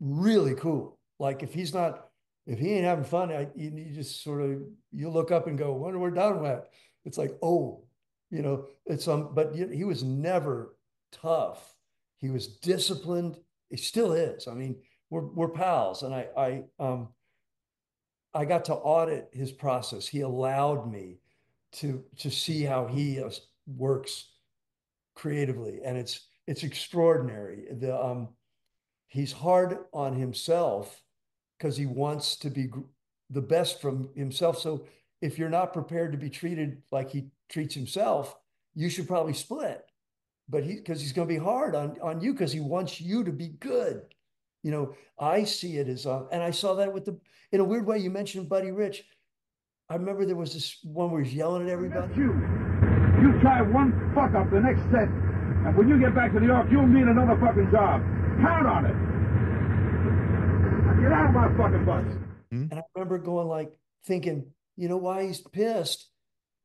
really cool. Like if he ain't having fun, you just sort of you look up and go, wonder where Don went. It's like, oh, it's but he was never tough. He was disciplined. He still is. I mean, we're pals, and I got to audit his process. He allowed me to see how he works creatively, and it's extraordinary. He's hard on himself because he wants to be the best from himself. So if you're not prepared to be treated like he treats himself, you should probably split. But because he's going to be hard on you because he wants you to be good. I see it as and I saw that with in a weird way. You mentioned Buddy Rich. I remember there was this one where he's yelling at everybody. You try one fuck up the next set, and when you get back to New York, you'll need another fucking job. Count on it. Get out of my fucking bus. And I remember going like thinking, why he's pissed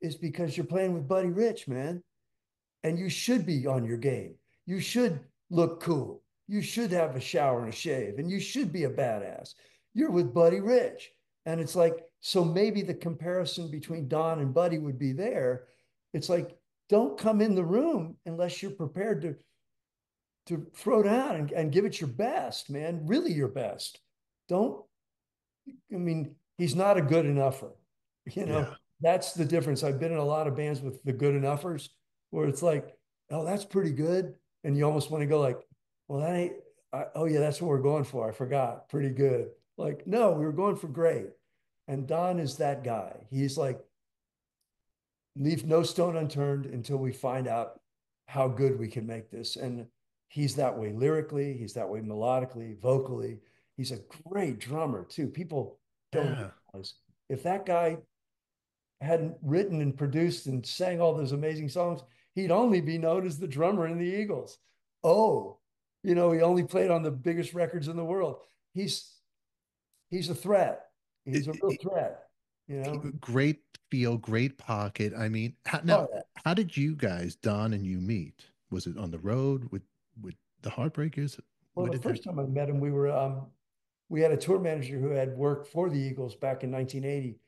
is because you're playing with Buddy Rich, man. And you should be on your game. You should look cool. You should have a shower and a shave, and you should be a badass. You're with Buddy Rich. And it's like, so maybe the comparison between Don and Buddy would be there. It's like, don't come in the room unless you're prepared to throw down and give it your best, man. Really your best. Don't, I mean, he's not a good enougher. Yeah. That's the difference. I've been in a lot of bands with the good enoughers where it's like, oh, that's pretty good. And you almost want to go like, well, that ain't, oh yeah, that's what we're going for. I forgot. Pretty good. Like, no, we were going for great. And Don is that guy. He's like, leave no stone unturned until we find out how good we can make this. And he's that way lyrically. He's that way melodically, vocally. He's a great drummer too. People don't Yeah. realize if that guy hadn't written and produced and sang all those amazing songs, he'd only be known as the drummer in the Eagles. Oh, he only played on the biggest records in the world. He's a threat. He's a real threat. Great feel, great pocket. I mean, Oh, yeah. how did you guys, Don and you, meet? Was it on the road with the Heartbreakers? Well, What the did that? first time I met him, we had a tour manager who had worked for the Eagles back in 1980.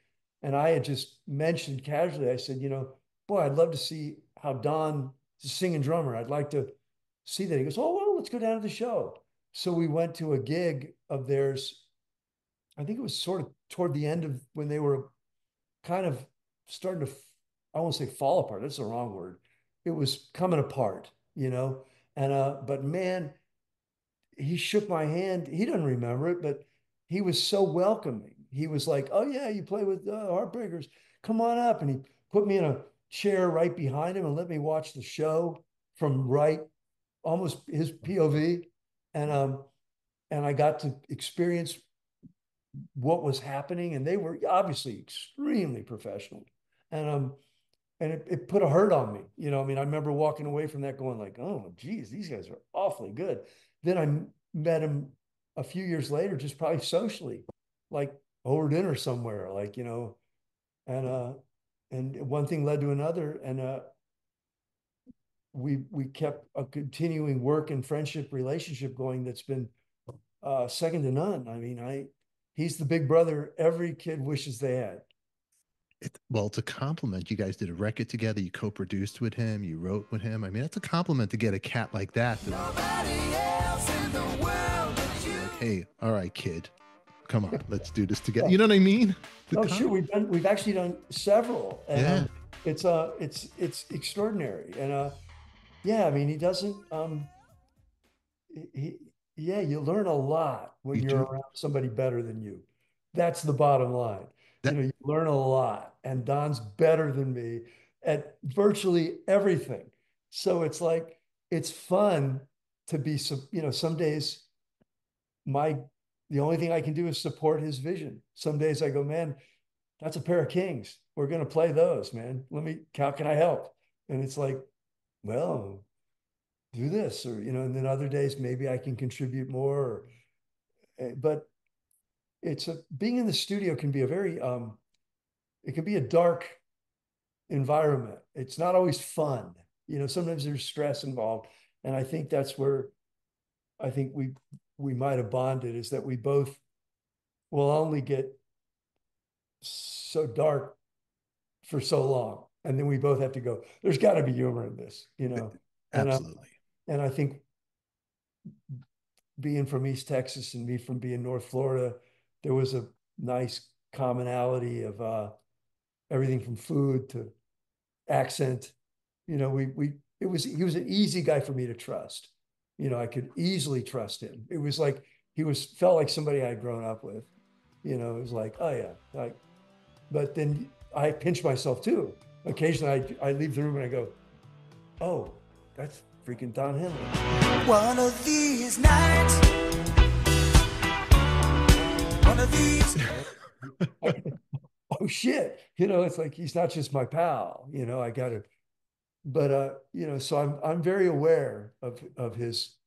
And I had just mentioned casually, I said, boy, I'd love to see how Don is a singing drummer. I'd like to see that. He goes, oh, well, let's go down to the show. So we went to a gig of theirs. I think it was sort of toward the end of when they were kind of starting to, I won't say fall apart. That's the wrong word. It was coming apart. And, but man, he shook my hand. He doesn't remember it, but he was so welcoming. He was like, "Oh yeah, you play with Heartbreakers. Come on up." And he put me in a chair right behind him and let me watch the show from right, almost his POV, and I got to experience what was happening. And they were obviously extremely professional, and it put a hurt on me. I mean, I remember walking away from that going like, oh, geez, these guys are awfully good. Then I met him a few years later, just probably socially, like over dinner somewhere, and one thing led to another, and we kept a continuing work and friendship relationship going that's been second to none. I mean, he's the big brother every kid wishes they had. Well, it's a compliment. You guys did a record together. You co-produced with him. You wrote with him. I mean, that's a compliment to get a cat like that. Like, hey, all right, kid, come on, let's do this together. You know what I mean? Oh, sure. We've actually done several, and Yeah. it's extraordinary. And yeah, I mean, he doesn't he Yeah, you learn a lot when You you're do around somebody better than you. That's the bottom line. that. You learn a lot, and Don's better than me at virtually everything. So it's like it's fun to be some, some days my the only thing I can do is support his vision. Some days I go, man, that's a pair of kings. We're gonna play those, man. How can I help? And it's like, well, do this, or and then other days maybe I can contribute more. But being in the studio can be a very it can be a dark environment. It's not always fun. Sometimes there's stress involved. And I think that's where I think we might have bonded, is that we both will only get so dark for so long. And then we both have to go, there's got to be humor in this. And Absolutely. and I think being from East Texas and me from being North Florida, there was a nice commonality of everything from food to accent. We it was he was an easy guy for me to trust. I could easily trust him. It was like felt like somebody I had grown up with. It was like, oh yeah, like. But then I pinch myself too. Occasionally, I leave the room and I go, oh, that's freaking Don Henley. One of these nights, one of these. Oh shit, it's like he's not just my pal. I got to. But so I'm very aware of his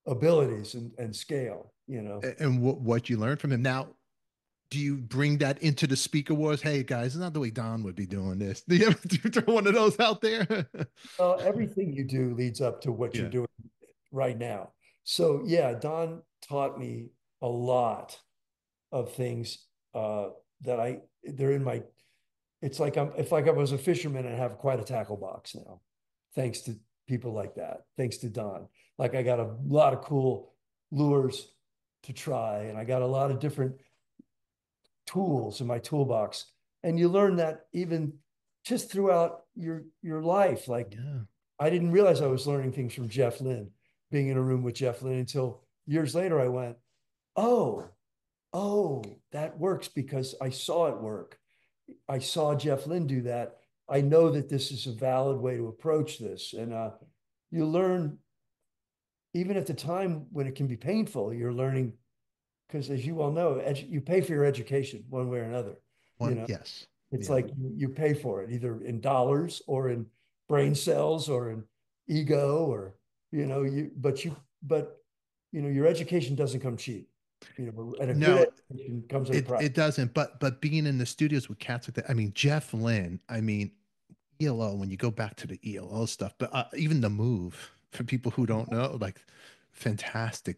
abilities and scale. And what you learned from him. Now, do you bring that into the speaker wars? Hey guys, it's not the way Don would be doing this. Do you ever throw one of those out there? Well, everything you do leads up to what you're Yeah. doing right now. So yeah, Don taught me a lot of things that they're in my. It's like I was a fisherman and have quite a tackle box now, thanks to people like that. Thanks to Don. Like I got a lot of cool lures to try, and I got a lot of different tools in my toolbox. And you learn that even just throughout your life. Like Yeah. I didn't realize I was learning things from Jeff Lynne, being in a room with Jeff Lynne, until years later I went, oh, oh, that works because I saw it work. I saw Jeff Lynne do that. I know that this is a valid way to approach this. And you learn, even at the time when it can be painful, you're learning, because as you well know, you pay for your education one way or another. You One, know, yes. it's Yeah. like you pay for it either in dollars or in brain cells or in ego, or, your education doesn't come cheap, and a No, good education comes at a price. it doesn't. But being in the studios with cats like that, I mean, Jeff Lynne, I mean, ELO, when you go back to the ELO stuff, but even the move, for people who don't know, like fantastic,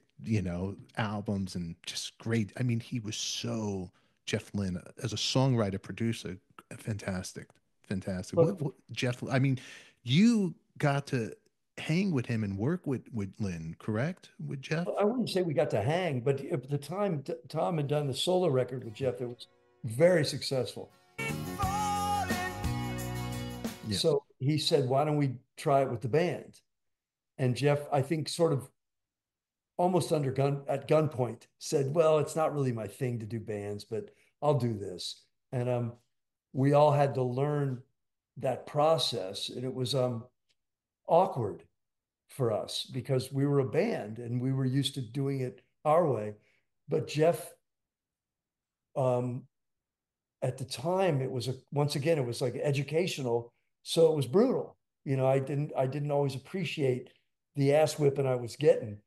albums and just great. I mean, he was so Jeff Lynne as a songwriter, producer, fantastic, fantastic. Look, Jeff? I mean, you got to hang with him and work with Lynn, correct? With Jeff? I wouldn't say we got to hang, but at the time, Tom had done the solo record with Jeff that was very successful. Yeah. So he said, why don't we try it with the band? And Jeff, I think, sort of almost at gunpoint, said, well, it's not really my thing to do bands, but I'll do this. And we all had to learn that process. And it was awkward for us because we were a band and we were used to doing it our way. But Jeff, at the time, once again, it was like educational. So it was brutal. I didn't always appreciate the ass whipping I was getting,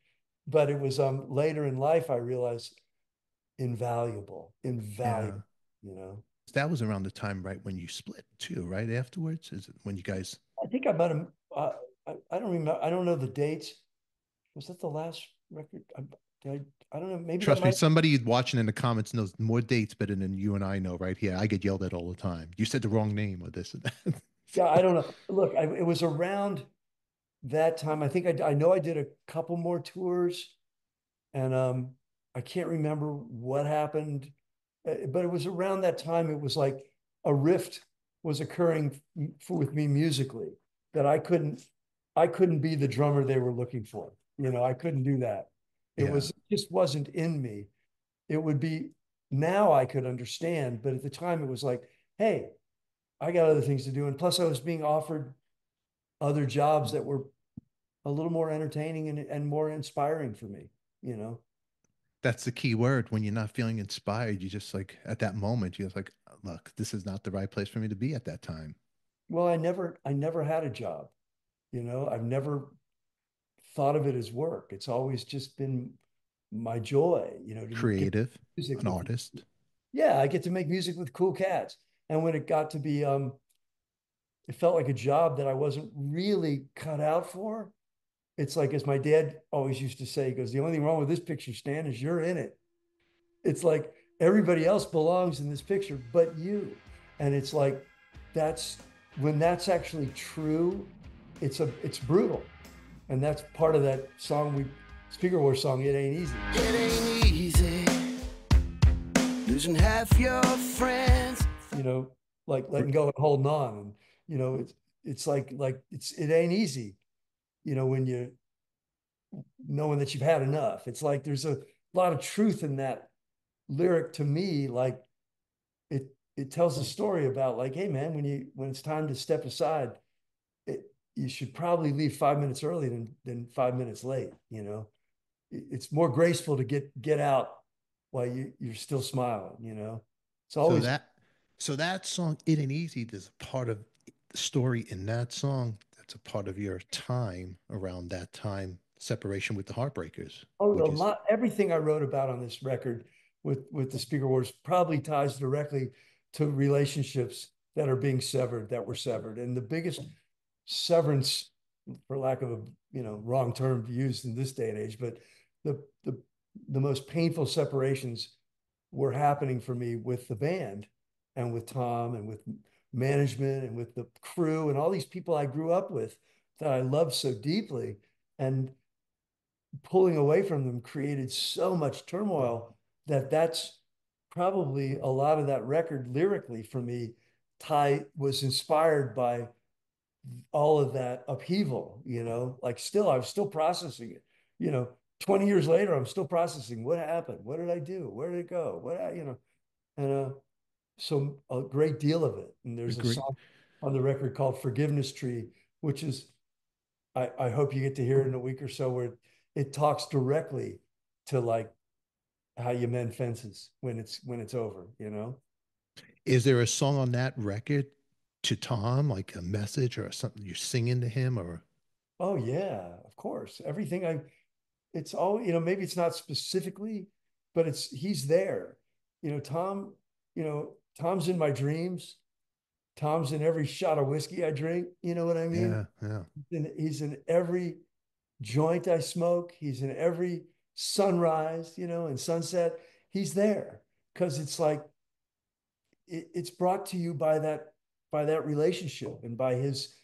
but it was later in life I realized invaluable, Yeah. invaluable, you know. That was around the time, right, when you split too, right? Afterwards, is it when you guys? I think I met him. I don't remember. I don't know the dates. Was that the last record? I don't know. Maybe that Trust me, might. somebody watching in the comments knows more dates better than you and I know, right here. I get yelled at all the time. You said the wrong name or this or that. Yeah, I don't know. Look, it was around that time. I think I know I did a couple more tours, and I can't remember what happened, but it was around that time. It was like a rift was occurring with me musically, that I couldn't be the drummer they were looking for. I couldn't do that. Yeah. It just wasn't in me. It would be now I could understand, but at the time it was like, hey, I got other things to do. And plus I was being offered other jobs that were a little more entertaining and more inspiring for me, you know? That's the key word. When you're not feeling inspired, you just like at that moment, you're just like, look, this is not the right place for me to be at that time. Well, I never had a job, you know, I've never thought of it as work. It's always just been my joy, you know, to get Creative, music an with, artist. yeah, I get to make music with cool cats. And when it got to be, it felt like a job that I wasn't really cut out for. It's like, as my dad always used to say, he goes, the only thing wrong with this picture, Stan, is you're in it. It's like everybody else belongs in this picture but you. And it's like, that's when that's actually true, it's brutal. And that's part of that song, we Speaker War song, It Ain't Easy. It ain't easy losing half your friends. You know, like letting go and holding on. And, you know, it's like it ain't easy, you know, when you knowing that you've had enough. It's like there's a lot of truth in that lyric to me. Like it tells a story about like, hey man, when it's time to step aside, you should probably leave 5 minutes early than 5 minutes late. You know, it's more graceful to get out while you're still smiling. You know, it's So always. that so that song, It Ain't Easy, there's a part of the story in that song that's a part of your time around that time, separation with the Heartbreakers, Oh, a which is lot. Everything I wrote about on this record with the Speaker Wars probably ties directly to relationships that are being severed, that were severed, and the biggest severance, for lack of a wrong term used in this day and age, but the the the most painful separations were happening for me with the band, and with Tom, and with management, and with the crew, and all these people I grew up with that I loved so deeply, and pulling away from them created so much turmoil that that's probably a lot of that record lyrically for me. Ty was inspired by all of that upheaval, you know, like still, I was still processing it, you know, 20 years later, I'm still processing what happened. What did I do? Where did it go? And so a great deal of it. And there's a agree. song on the record called Forgiveness Tree, which is I hope you get to hear it in a week or so, where it talks directly to like how you mend fences when it's over, you know? Is there a song on that record to Tom, like a message or something you're singing to him or Oh yeah, of course. It's all, maybe it's not specifically, but he's there. Tom, Tom's in my dreams. Tom's in every shot of whiskey I drink. You know what I mean? yeah, yeah. He's in every joint I smoke. He's in every sunrise, and sunset. He's there because it's like it's brought to you by that relationship, and by his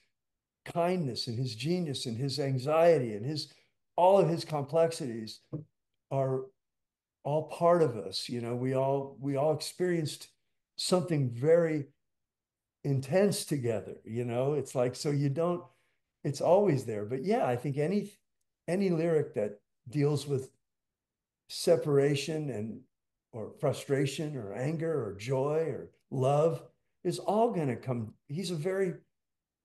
kindness and his genius and his anxiety and his all of his complexities are all part of us. We all experienced something very intense together. It's like, so you don't, it's always there. But yeah, I think any lyric that deals with separation and or frustration or anger or joy or love is all going to come. He's a very,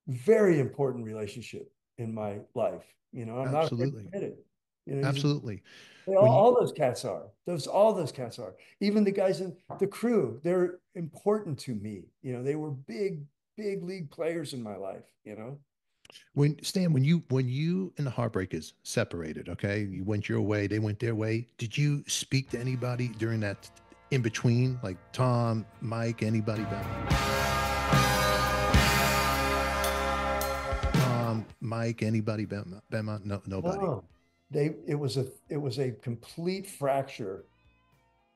very important relationship in my life. I'm not afraid to Absolutely. admit it. He's a, Absolutely. all, When you all those cats are. All those cats are. Even the guys in the crew, they're important to me. They were big, big league players in my life. when Stan, when you and the Heartbreakers separated, okay, you went your way, they went their way. Did you speak to anybody during that in between, like Tom, Mike, anybody about Tom, Mike, anybody Bema? No, nobody. No, it was a complete fracture.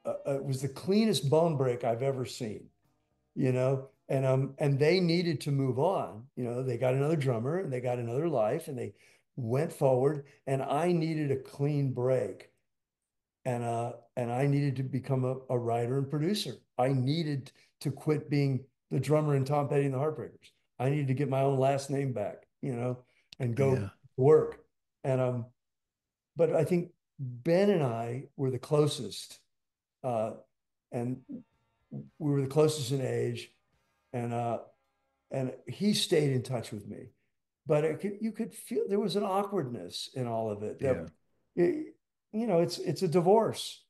It was the cleanest bone break I've ever seen. And they needed to move on. They got another drummer and they got another life and they went forward. And I needed a clean break. And I needed to become a writer and producer. I needed to quit being the drummer in Tom Petty and the Heartbreakers. I needed to get my own last name back, and go Yeah. work. And but I think Ben and I were the closest, uh, and we were the closest in age, and he stayed in touch with me. But you could feel there was an awkwardness in all of it. Yeah. It, it's a divorce.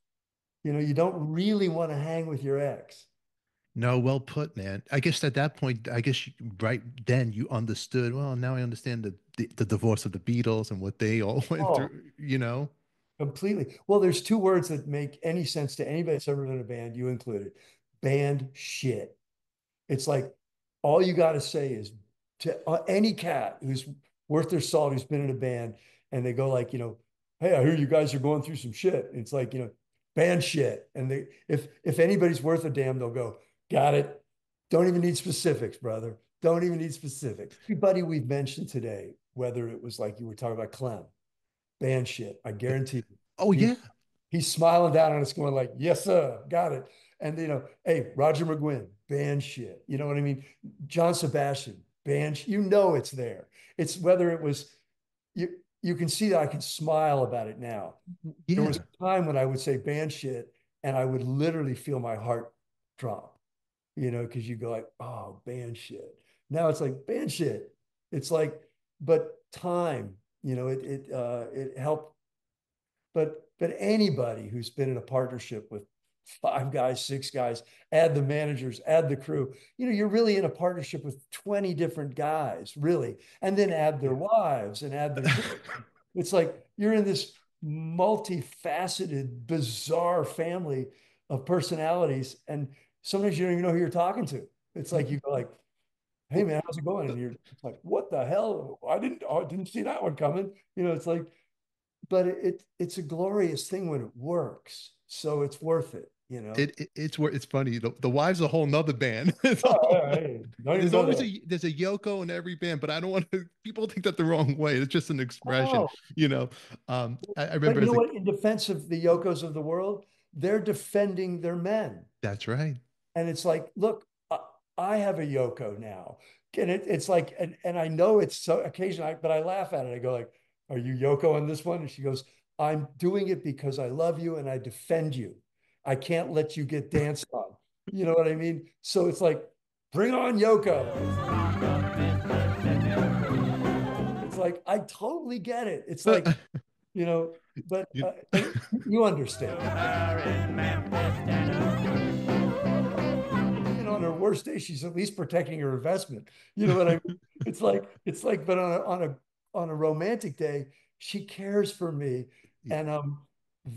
You don't really want to hang with your ex. No, well put, man. I guess at that point, right then you understood. Well, now I understand the divorce of the Beatles and what they all went Oh, through, you know? completely. Well, there's two words that make any sense to anybody that's ever been in a band, you included. Band shit. It's like all you got to say is to any cat who's worth their salt, who's been in a band, and they go like, hey, I hear you guys are going through some shit. It's like, band shit. And if anybody's worth a damn, they'll go, got it. Don't even need specifics, brother. Don't even need specifics. Everybody we've mentioned today, whether it was like you were talking about Clem, band shit, I guarantee you. Oh, He yeah. He's smiling down on us, going like, "Yes, sir, got it." And hey, Roger McGuinn, band shit. You know what I mean? John Sebastian, band. It's there. It's whether it was you. You can see that I can smile about it now. There was Yeah. a time when I would say band shit, and I would literally feel my heart drop. Because you go like, "Oh, band shit." Now it's like band shit. It's like, but time. It helped, but anybody who's been in a partnership with five guys, six guys, add the managers, add the crew, you're really in a partnership with 20 different guys, really. And then add their wives and add their kids. It's like you're in this multifaceted, bizarre family of personalities. And sometimes you don't even know who you're talking to. It's like you go like, hey man, how's it going? And you're it's like, what the hell? I didn't see that one coming. It's like, but it's a glorious thing when it works. So it's worth it. It's funny. The wives are a whole nother band. It's a Oh, whole, hey, don't even there's go always there. there's a Yoko in every band, but I don't want to. People think that the wrong way. It's just an expression, Oh, you know. I but remember you know as a. what? In defense of the Yokos of the world, they're defending their men. That's right. And it's like, look, I have a Yoko now. And it's like, and I know it's so occasionally, but I laugh at it. I go like, are you Yoko on this one? And she goes, I'm doing it because I love you and I defend you. I can't let you get danced on. You know what I mean? So it's like, bring on Yoko. It's like, I totally get it. It's like, but You- and you understand. On her worst day, she's at least protecting her investment. You know what I mean? But on a romantic day, she cares for me, and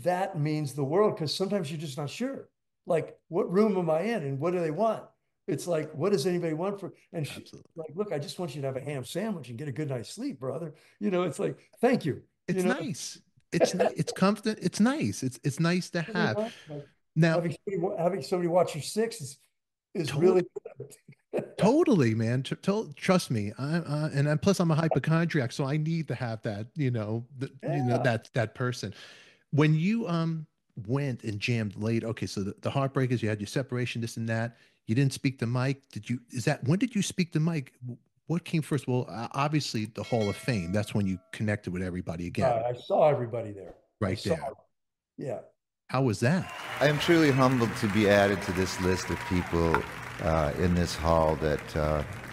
that means the world because sometimes you're just not sure. Like, what room am I in, and what do they want? It's like, what does anybody want for? And she Absolutely. like, look, I just want you to have a ham sandwich and get a good night's sleep, brother. It's like, thank you. It's nice. It's nice. It's comfort. It's nice. It's nice to have. Like, Now, having somebody watch your six is to- really good. totally, man. Trust me. And plus I'm a hypochondriac, so I need to have that. Yeah. That person. When you went and jammed late, okay, so the Heartbreakers, you had your separation, this and that. You didn't speak to Mike. When did you speak to Mike? What came first? Well, obviously the Hall of Fame. That's when you connected with everybody again, I saw everybody there. I right saw, there. yeah. How was that? I am truly humbled to be added to this list of people in this hall that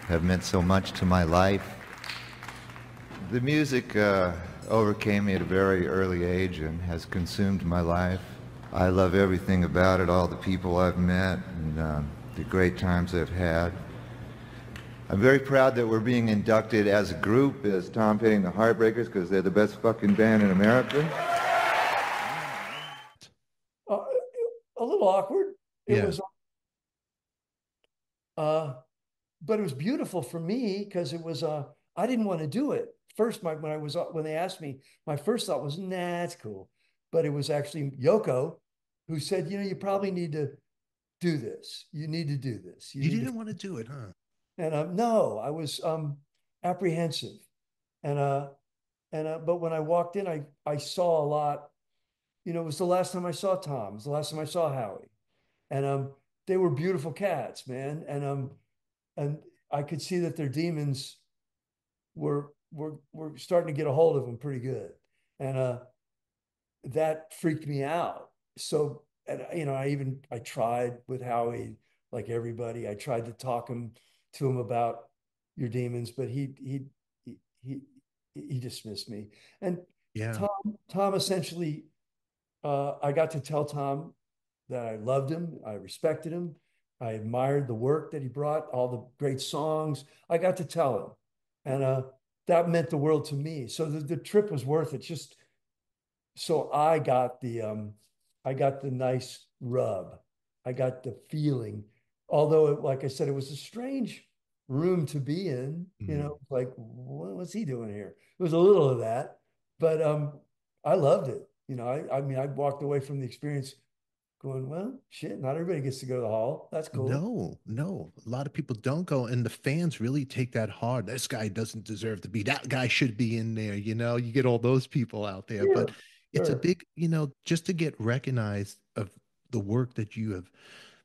have meant so much to my life. The music overcame me at a very early age and has consumed my life. I love everything about it, all the people I've met and the great times I've had. I'm very proud that we're being inducted as a group as Tom Petty and the Heartbreakers because they're the best fucking band in America. Uh, a little awkward. It Yeah. was, uh, but it was beautiful for me because it was, I didn't want to do it. First, when they asked me, my first thought was, nah, it's cool. But it was actually Yoko who said, you probably need to do this. You need to do this. You You need to, didn't want to do it, huh? and no, I was apprehensive. And, but when I walked in, I saw a lot. It was the last time I saw Tom. It was the last time I saw Howie, and they were beautiful cats, man. And I could see that their demons were starting to get a hold of them pretty good. And that freaked me out. So, and I tried with Howie, like everybody. I tried to talk him to him about your demons, but he he he dismissed me. And Yeah. Tom essentially, I got to tell Tom that I loved him, I respected him, I admired the work that he brought, all the great songs. I got to tell him, and that meant the world to me. So the trip was worth it. Just so I got the nice rub. I got the feeling. Although like I said, it was a strange room to be in, Mhm. like what's he doing here? It was a little of that, but I loved it. I mean I walked away from the experience going, well, shit, not everybody gets to go to the hall. That's cool. No, no. A lot of people don't go, and the fans really take that hard. This guy doesn't deserve to be. That guy should be in there. You get all those people out there, but Sure, it's a sure. big, just to get recognized of the work that you have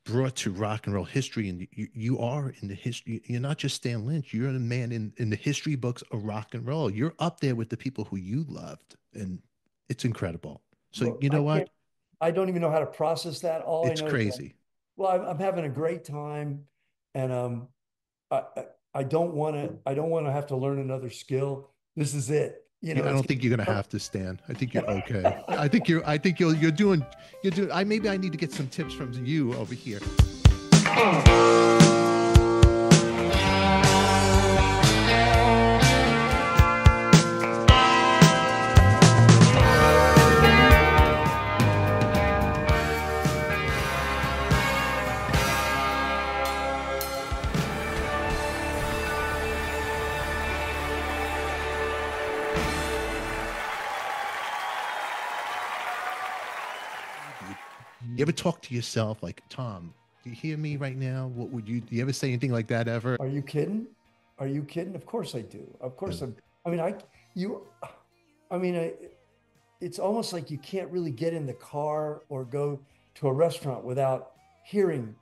brought to rock and roll history, and you are in the history. You're not just Stan Lynch. You're a man in the history books of rock and roll. You're up there with the people who you loved, and it's incredible. So Well, you know I what? can't, I don't even know how to process that. All I It's know is that, crazy. well, I'm having a great time, and I, I I don't want to have to learn another skill. This is it. I It's don't think you're gonna have to, Stan. I think you're okay. I think you're doing. I maybe I need to get some tips from you over here. You ever talk to yourself like, Tom, do you hear me right now? What would you? Do you ever say anything like that ever? Are you kidding? Are you kidding? Of course I do. Of Yeah. course I mean, you, I mean, it's almost like you can't really get in the car or go to a restaurant without hearing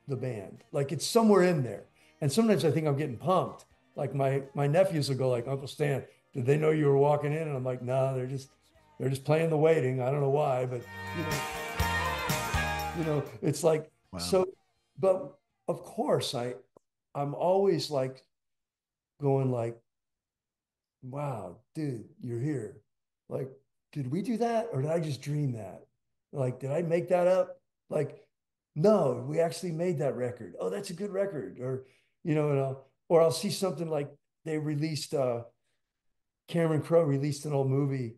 the band. Like it's somewhere in there. And sometimes I think I'm getting pumped. Like my nephews will go like, Uncle Stan, did they know you were walking in? And I'm like, no, they're just playing the waiting. I don't know why, but it's like Wow. so. But of course, I'm always like going like, wow, dude, you're here. Like, did we do that or did I just dream that? Like, did I make that up? Like, no, we actually made that record. Oh, that's a good record. Or, or I'll see something like they released, Cameron Crowe released an old movie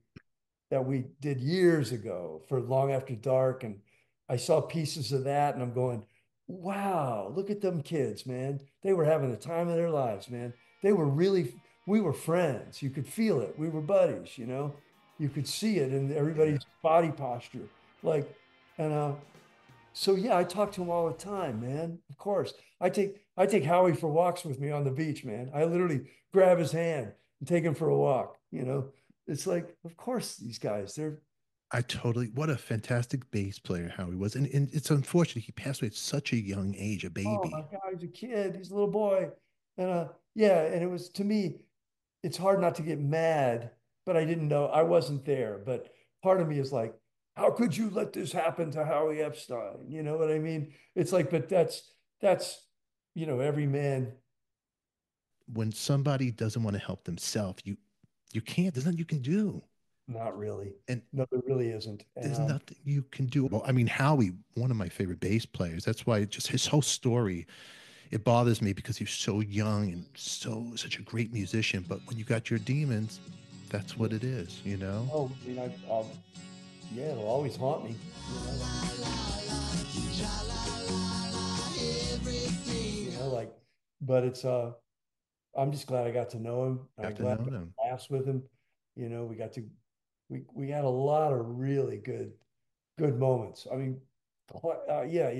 that we did years ago for Long After Dark. And I saw pieces of that and I'm going, wow, look at them kids, man. They were having the time of their lives, man. They were really, we were friends. You could feel it. We were buddies, you could see it in Yeah. everybody's body posture. Like, and so yeah, I talk to him all the time, man. Of course. I take Howie for walks with me on the beach, man. I literally grab his hand and take him for a walk. It's like, of course, these guys, they're, What a fantastic bass player Howie was. And it's unfortunate he passed away at such a young age, a oh my baby. God, he's a kid, he's a little boy. And yeah, and it was to me, it's hard not to get mad, but I didn't know I wasn't there. But part of me is like, how could you let this happen to Howie Epstein? You know what I mean? It's like, but that's every man, When somebody doesn't want to help themselves, you can't. There's nothing you can do. not really. And No, there really isn't. And there's nothing you can do. Well, I mean, Howie, one of my favorite bass players. That's why just his whole story, it bothers me because he's so young and such a great musician. But when you got your demons, that's what it is, you know? oh, I mean, yeah, it'll always haunt me. You know, like, but I'm just glad I got to know him. Got I'm to glad know I got them. laughs with him. We got to, we had a lot of really good moments. I mean, yeah,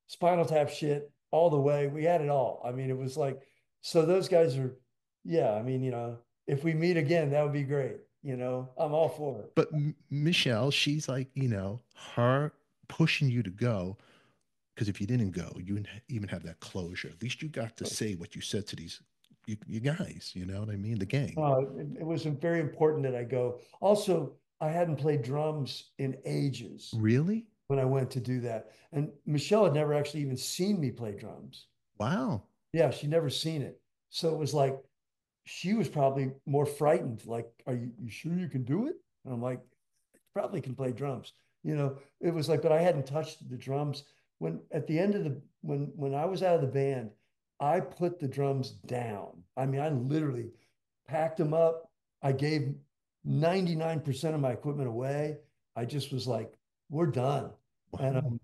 Spinal Tap shit all the way. We had it all. I mean, it was like, so those guys are, yeah. I mean, if we meet again, that would be great. I'm all for it. But Michelle, she's like, her pushing you to go. Because if you didn't go, you wouldn't even have that closure. At least you got to say what you said to these you guys. You know what I mean? The gang. It was very important that I go. Also, I hadn't played drums in ages Really? when I went to do that. And Michelle had never actually even seen me play drums. Wow. Yeah, she'd never seen it. So it was like she was probably more frightened. Like, are you sure you can do it? And I'm like, probably can play drums. It was like, but I hadn't touched the drums. When at the end of the when I was out of the band, I put the drums down. I mean, I literally packed them up. I gave 99% of my equipment away. I just was like, we're done. And Wow.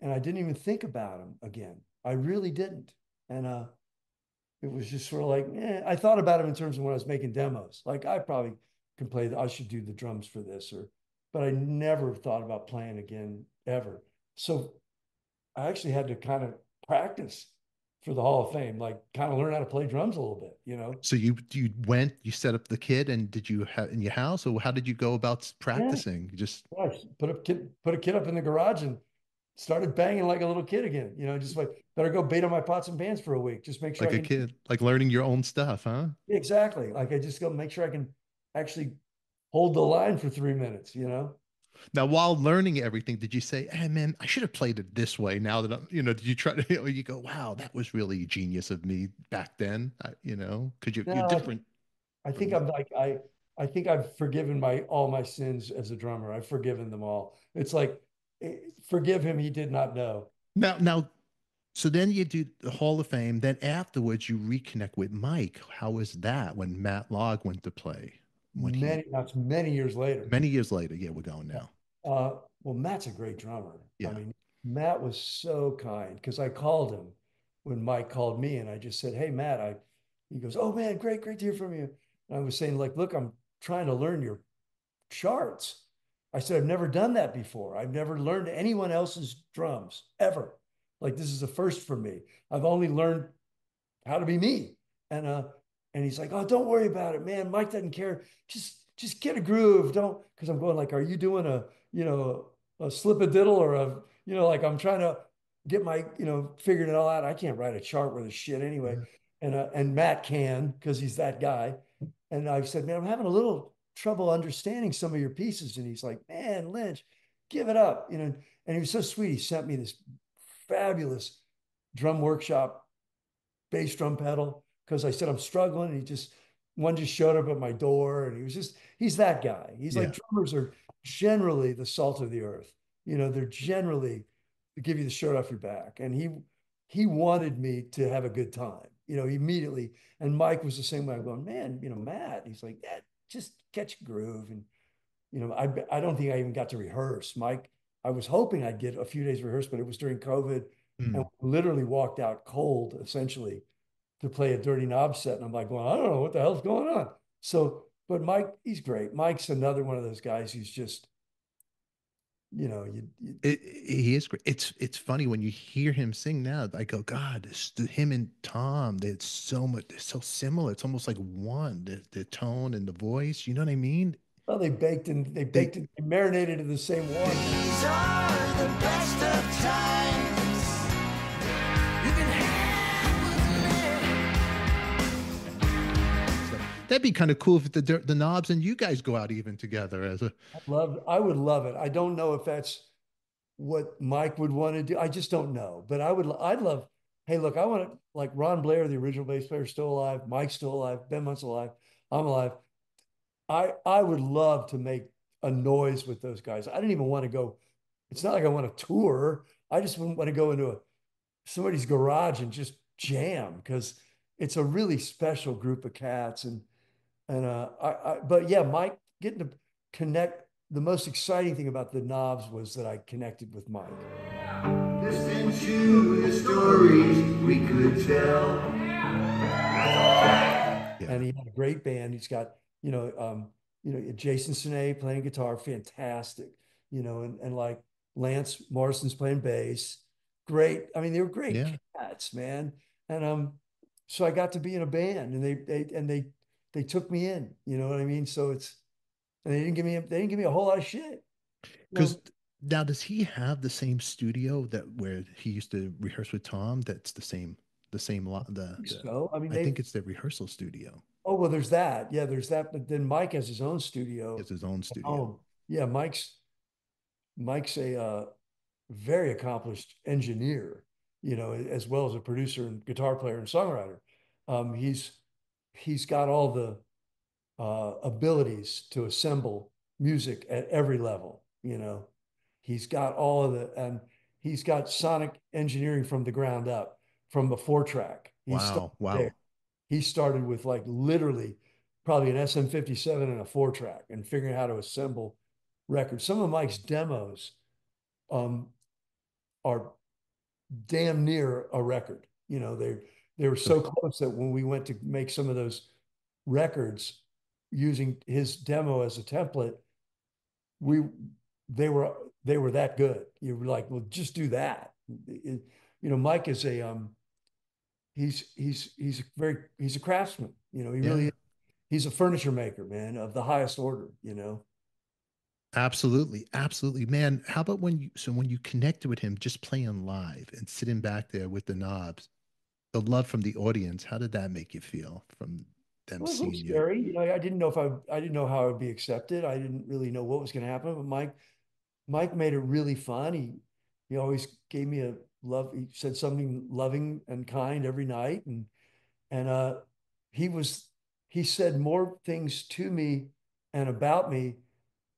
and I didn't even think about them again. I really didn't. And it was just sort of like, I thought about him in terms of when I was making demos. Like I probably can play, I should do the drums for this, but I never thought about playing again ever. So I actually had to kind of practice for the Hall of Fame, like kind of learn how to play drums a little bit. So you went, you set up the kit, and did you have in your house, or how did you go about Yeah. practicing? Just Nice. Put a kid up in the garage and started banging like a little kid again. Just like better go bait on my pots and pans for a week. Just make sure I like a can. kid, like learning your own stuff, huh? Exactly. Like I just go make sure I can actually hold the line for 3 minutes. Now, while learning everything, did you say, "Hey, man, I should have played it this way"? Now that did you try to, or you go, "Wow, that was really genius of me back then"? Because you're No, different I think from I'm like I think I've forgiven my all my sins as a drummer. I've forgiven them all. It's like forgive him, he did not know. now. So then you do the Hall of Fame. Then afterwards, you reconnect with Mike. How was that when Matt Log went to play? When he That's many years later. Many years later, yeah, we're going now. Well, Matt's a great drummer. I Yeah, mean, Matt was so kind because I called him when Mike called me and I just said, "Hey, Matt," he goes, "Oh man, great to hear from you." And I was saying, like, look, I'm trying to learn your charts. I said, I've never done that before. I've never learned anyone else's drums ever. Like, this is a first for me. I've only learned how to be me. And he's like, "Oh, don't worry about it, man. Mike doesn't care. Just get a groove. Don't." Because I'm going like, "Are you doing a slip a diddle or like I'm trying to get my figuring it all out. I can't write a chart with a shit anyway." yeah, And Matt can because he's that guy. And I said, "Man, I'm having a little trouble understanding some of your pieces." And he's like, "Man, Lynch, give it up." And he was so sweet. He sent me this fabulous drum workshop bass drum pedal because I said I'm struggling. And one just showed up at my door, and he's that guy. He's like yeah. drummers are generally the salt of the earth. They're generally to give you the shirt off your back. And he wanted me to have a good time. Immediately. And Mike was the same way. I'm going, "Man, Matt." He's like, "Yeah, just catch a groove." And I don't think I even got to rehearse. Mike, I was hoping I'd get a few days rehearse, but it was during COVID, and Mm. literally walked out cold essentially to play a Dirty Knob set. And I'm like, "Well, I don't know what the hell's going on." So, but Mike, he's great. Mike's another one of those guys who's just, He is great. It's funny when you hear him sing now. I go, God, him and Tom. They're so much. They're so similar. It's almost like one. The tone and the voice. You know what I mean? well, They they marinated in the same water. These are the best of times. You can so that'd be kind of cool if the knobs and you guys go out even together as a I would love it. I don't know if that's what Mike would want to do. I just don't know. But I'd love, hey, look, I want to, like Ron Blair, the original bass player, is still alive. Mike's still alive. Ben Munt's alive. I'm alive. I would love to make a noise with those guys. I didn't even want to go. It's not like I want to tour. I just wouldn't want to go into somebody's garage and just jam because it's a really special group of cats. But yeah, Mike getting to connect. The most exciting thing about the knobs was that I connected with Mike. Listen to the stories we could tell. And yeah, he had a great band. He's got, Jason Sine playing guitar, fantastic, and like Lance Morrison's playing bass. Great. I mean, they were great yeah. cats, man. And so I got to be in a band and they took me in, you know what I mean? So and they didn't give me a whole lot of shit. You Because know, now, does he have the same studio that where he used to rehearse with Tom? That's the same lot. so I mean I think it's the rehearsal studio. Oh, well, there's that. Yeah, there's that. But then Mike has his own studio It's his own at studio. home. Yeah, Mike's a very accomplished engineer, you know, as well as a producer and guitar player and songwriter. He's got all the abilities to assemble music at every level. You know, he's got all of the, and he's got sonic engineering from the ground up, from a 4 track. He started Wow. Wow. there. He started with like literally probably an SM57 and a 4 track and figuring out how to assemble records. Some of Mike's demos um, are damn near a record. You know, they were so close that when we went to make some of those records using his demo as a template, we they were they were that good. You were like, well, just do that. You know, Mike is a he's a craftsman. You know, he really Yeah. is. He's a furniture maker, man, of the highest order. You know, Absolutely, absolutely, man. How about when you connected with him, just playing live and sitting back there with the knobs, the love from the audience? How did that make you feel from it them was a little seeing you? scary. You know, I didn't know if I didn't know how I would be accepted. I didn't really know what was going to happen. But Mike made it really fun. He always gave me a love. He said something loving and kind every night, and he was he said more things to me and about me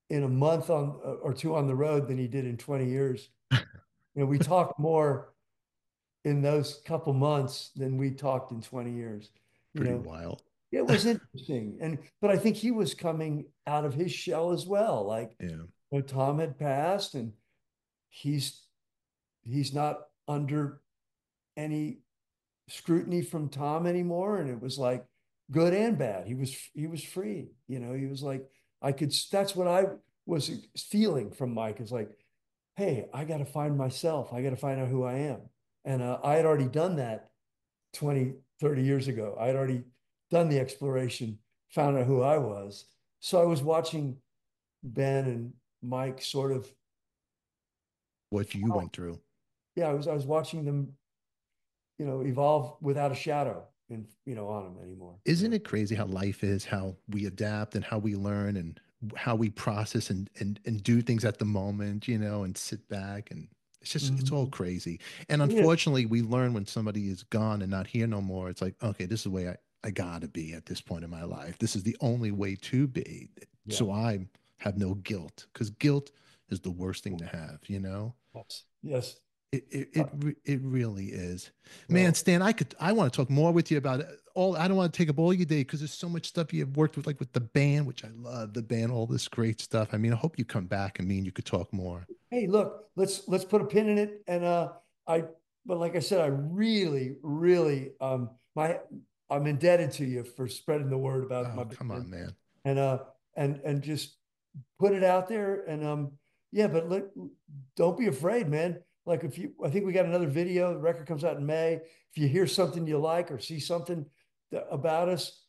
in a month on or two on the road than he did in 20 years. You know, we talked more in those couple months than we talked in 20 years. You Pretty know, wild. it was interesting. But I think he was coming out of his shell as well. Like, Yeah. you know, Tom had passed and he's he's not under any scrutiny from Tom anymore. And it was like good and bad. He was free. You know, he was like, I could, that's what I was feeling from Mike is like, hey, I got to find myself. I got to find out who I am. And I had already done that 20, 30 years ago. I had already done the exploration, found out who I was. So I was watching Ben and Mike sort of, What you went through. yeah, I was watching them, you know, evolve without a shadow in, you know, on them anymore. You Isn't know, it crazy how life is, how we adapt and how we learn and how we process and do things at the moment, and sit back and it's all Mhm. crazy. And Yeah, unfortunately, we learn when somebody is gone and not here no more. It's like, okay, this is the way I gotta be at this point in my life. This is the only way to be. yeah, So I have no guilt because guilt is the worst thing to have. yes, yes. It really is. Man, Well, Stan, I want to talk more with you about it. I don't want to take up all your day because there's so much stuff you've worked with, like with the band, which I love the band, all this great stuff. I mean, I hope you come back and me and you could talk more. hey, look, let's put a pin in it. And I, but like I said, I really, really, I'm indebted to you for spreading the word about my Oh, come band on, man. and and just put it out there. And yeah, but look, don't be afraid, man. Like if you, I think we got another video. The record comes out in May. If you hear something you like or see something about us,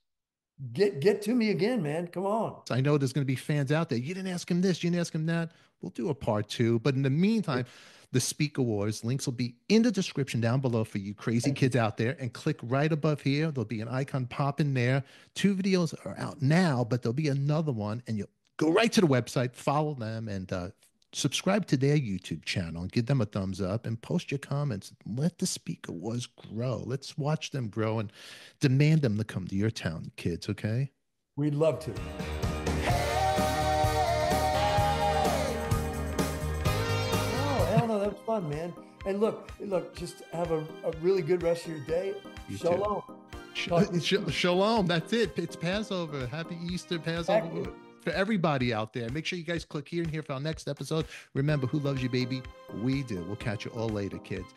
get to me again, man. Come on. So I know there's going to be fans out there. You didn't ask him this, you didn't ask him that. We'll do a part two. But in the meantime, the Speak Awards links will be in the description down below for you crazy Thank you. kids out there. And click right above here. There'll be an icon pop in there. 2 videos are out now, but there'll be another one. And you'll go right to the website, follow them, and subscribe to their YouTube channel and give them a thumbs up and post your comments. Let the Speak Awards grow. Let's watch them grow and demand them to come to your town, kids, okay? We'd love to. Oh, hell no, that was fun, man. And look, just have a really good rest of your day. You too. Shalom. Talk to you Shalom. That's it. It's Passover. Happy Easter, Passover soon. for everybody out there. Make sure you guys click here and here for our next episode. Remember, who loves you, baby? We do. We'll catch you all later, kids.